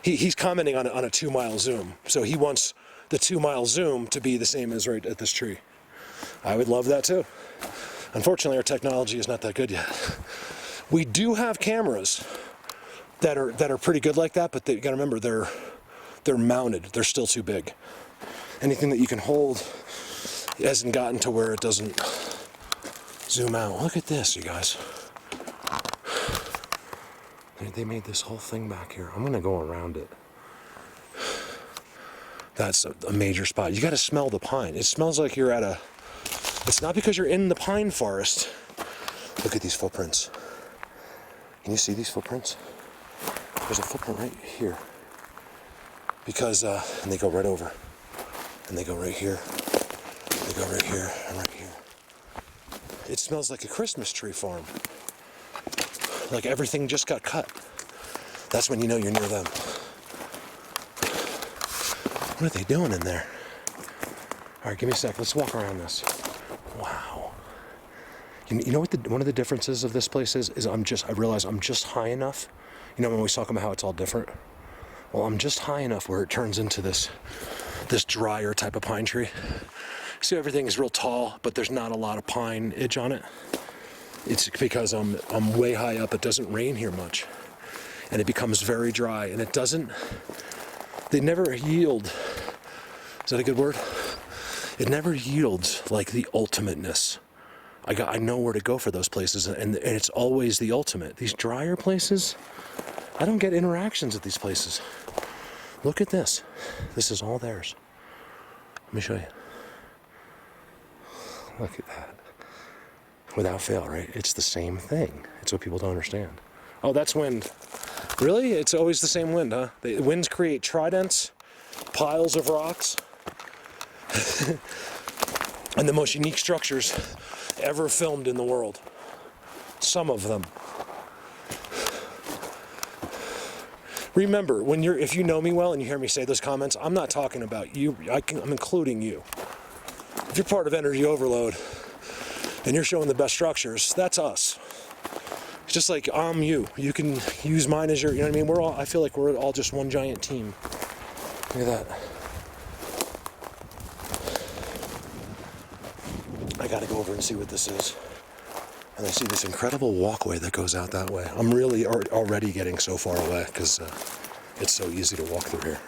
He's commenting on a 2-mile zoom. So he wants the 2-mile zoom to be the same as right at this tree. I would love that too. Unfortunately, our technology is not that good yet. We do have cameras that are pretty good like that, but you gotta remember they're mounted. They're still too big. Anything that you can hold hasn't gotten to where it doesn't zoom out. Look at this, you guys. They made this whole thing back here. I'm gonna go around it. That's a major spot. You gotta smell the pine. It smells like you're at it's not because you're in the pine forest. Look at these footprints. Can you see these footprints? There's a footprint right here. Because, and they go right over. And they go right here. They go right here and right here. It smells like a Christmas tree farm. Like everything just got cut. That's when you know you're near them. What are they doing in there? All right, give me a sec. Let's walk around this. Wow. You know what one of the differences of this place is I realize I'm just high enough. You know when we talk about how it's all different? Well, I'm just high enough where it turns into this drier type of pine tree. See, everything is real tall, but there's not a lot of pine edge on it. It's because I'm way high up. It doesn't rain here much. And it becomes very dry. And they never yield. Is that a good word? It never yields like the ultimateness. I know where to go for those places, and it's always the ultimate. These drier places, I don't get interactions at these places. Look at this. This is all theirs. Let me show you. Look at that. Without fail, right? It's the same thing. It's what people don't understand. Oh, that's wind. Really? It's always the same wind, huh? The winds create tridents, piles of rocks, and the most unique structures ever filmed in the world. Some of them. Remember, if you know me well and you hear me say those comments, I'm not talking about you. I'm including you. If you're part of Energy Overload and you're showing the best structures, that's us. It's just like I'm you. You can use mine as your, you know what I mean? I feel like we're all just one giant team. Look at that. I gotta go over and see what this is. And I see this incredible walkway that goes out that way. I'm really already getting so far away because it's so easy to walk through here.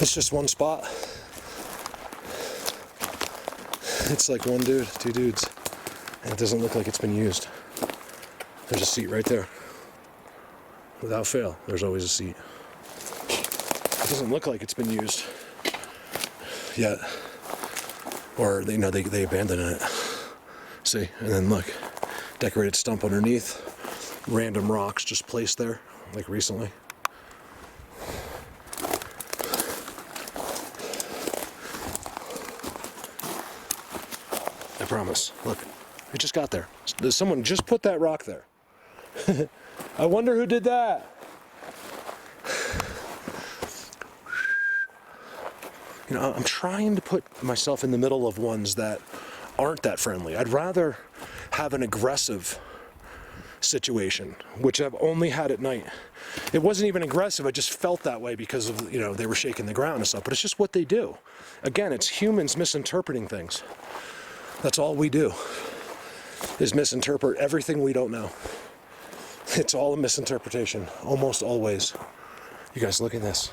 It's just one spot. It's like one dude, 2 dudes, and it doesn't look like it's been used. There's a seat right there. Without fail, there's always a seat. It doesn't look like it's been used yet. Or, they abandoned it. See, and then look, decorated stump underneath, random rocks just placed there, like recently. I promise. Look, it just got there. Someone just put that rock there. I wonder who did that. You know, I'm trying to put myself in the middle of ones that aren't that friendly. I'd rather have an aggressive situation, which I've only had at night. It wasn't even aggressive, I just felt that way because of, you know, they were shaking the ground and stuff, but it's just what they do. Again, it's humans misinterpreting things. That's all we do, is misinterpret everything we don't know. It's all a misinterpretation, almost always. You guys, look at this.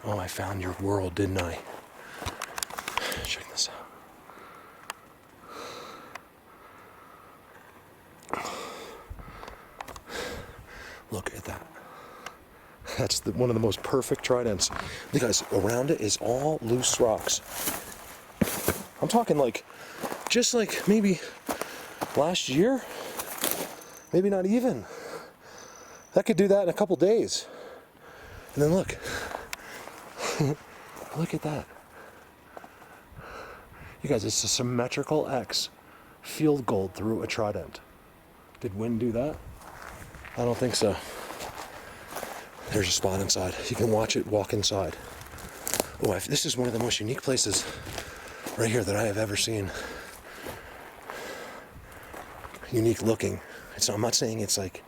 Oh, I found your world, didn't I? Check this out. Look at that. That's one of the most perfect tridents. You guys, around it is all loose rocks. I'm talking like, just like maybe last year, maybe not even. That could do that in a couple days. And then look, look at that. You guys, it's a symmetrical X, field gold through a trident. Did wind do that? I don't think so. There's a spot inside. You can watch it walk inside. Oh, this is one of the most unique places right here that I have ever seen. Unique looking. I'm not saying it's like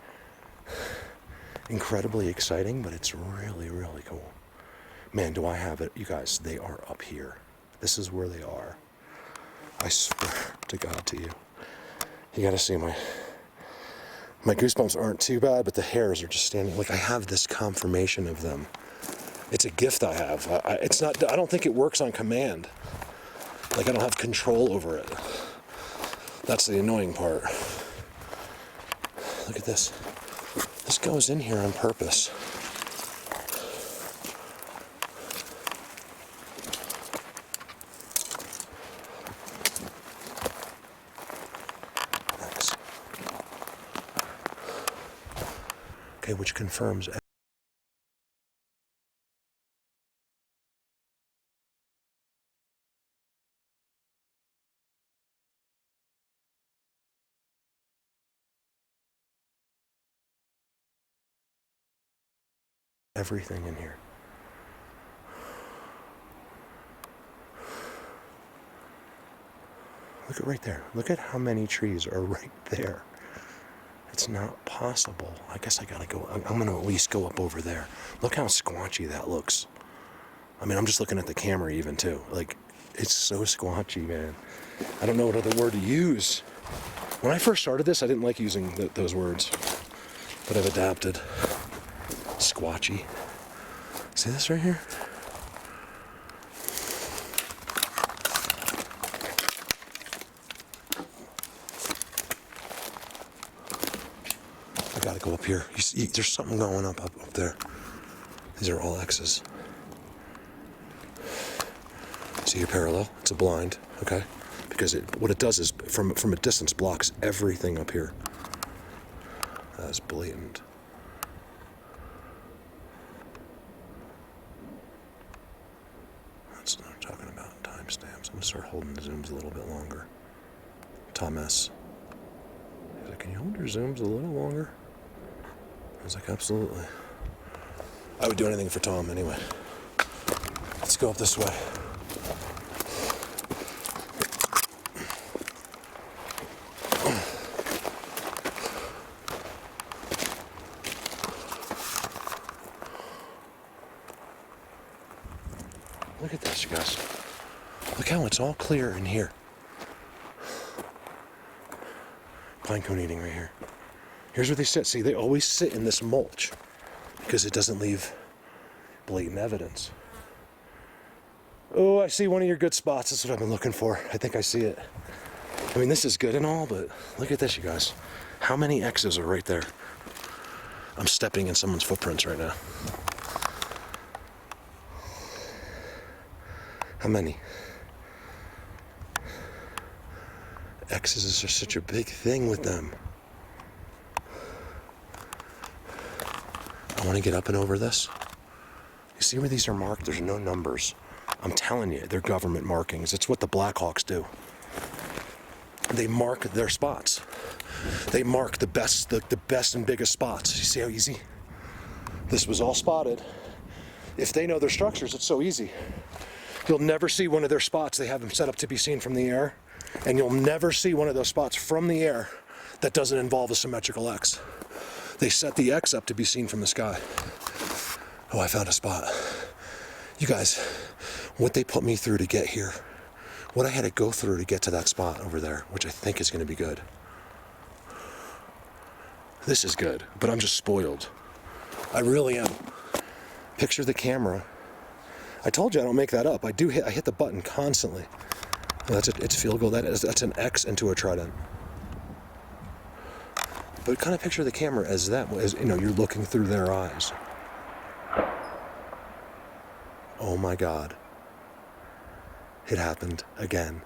incredibly exciting, but it's really, really cool. Man, do I have it. You guys, they are up here. This is where they are. I swear to God to you. You gotta see my goosebumps aren't too bad, but the hairs are just standing. Like, I have this confirmation of them. It's a gift I have. It's not, I don't think it works on command. Like, I don't have control over it. That's the annoying part. Look at this. This goes in here on purpose. Thanks. Okay, which confirms everything in here. Look at right there. Look at how many trees are right there. It's not possible. I guess I gotta go. I'm gonna at least go up over there. Look how squanchy that looks. I mean, I'm just looking at the camera even too. Like, it's so squanchy, man. I don't know what other word to use. When I first started this, I didn't like using those words, but I've adapted. Squatchy. See this right here? I gotta go up here. You see, there's something going up there. These are all X's. See your parallel? It's a blind, okay? Because what it does is, from a distance, blocks everything up here. That is blatant. That's what I'm talking about, timestamps. I'm gonna start holding the zooms a little bit longer. Tom S. He's like, can you hold your zooms a little longer? I was like, absolutely. I would do anything for Tom anyway. Let's go up this way. Look at this, you guys. Look how it's all clear in here. Pine cone eating right here. Here's where they sit. See, they always sit in this mulch because it doesn't leave blatant evidence. Oh, I see one of your good spots. That's what I've been looking for. I think I see it. I mean, this is good and all, but look at this, you guys. How many X's are right there? I'm stepping in someone's footprints right now. How many? X's are such a big thing with them. I want to get up and over this. You see where these are marked? There's no numbers. I'm telling you, they're government markings. It's what the Blackhawks do. They mark their spots. They mark the best and biggest spots. You see how easy? This was all spotted. If they know their structures, it's so easy. You'll never see one of their spots. They have them set up to be seen from the air. And you'll never see one of those spots from the air that doesn't involve a symmetrical X. They set the X up to be seen from the sky. Oh, I found a spot. You guys, what they put me through to get here, what I had to go through to get to that spot over there, which I think is going to be good. This is good, but I'm just spoiled. I really am. Picture the camera. I told you I don't make that up. I hit the button constantly. It's field goal. That's an X into a trident. But kind of picture the camera as that, as you know, you're looking through their eyes. Oh my God. It happened again.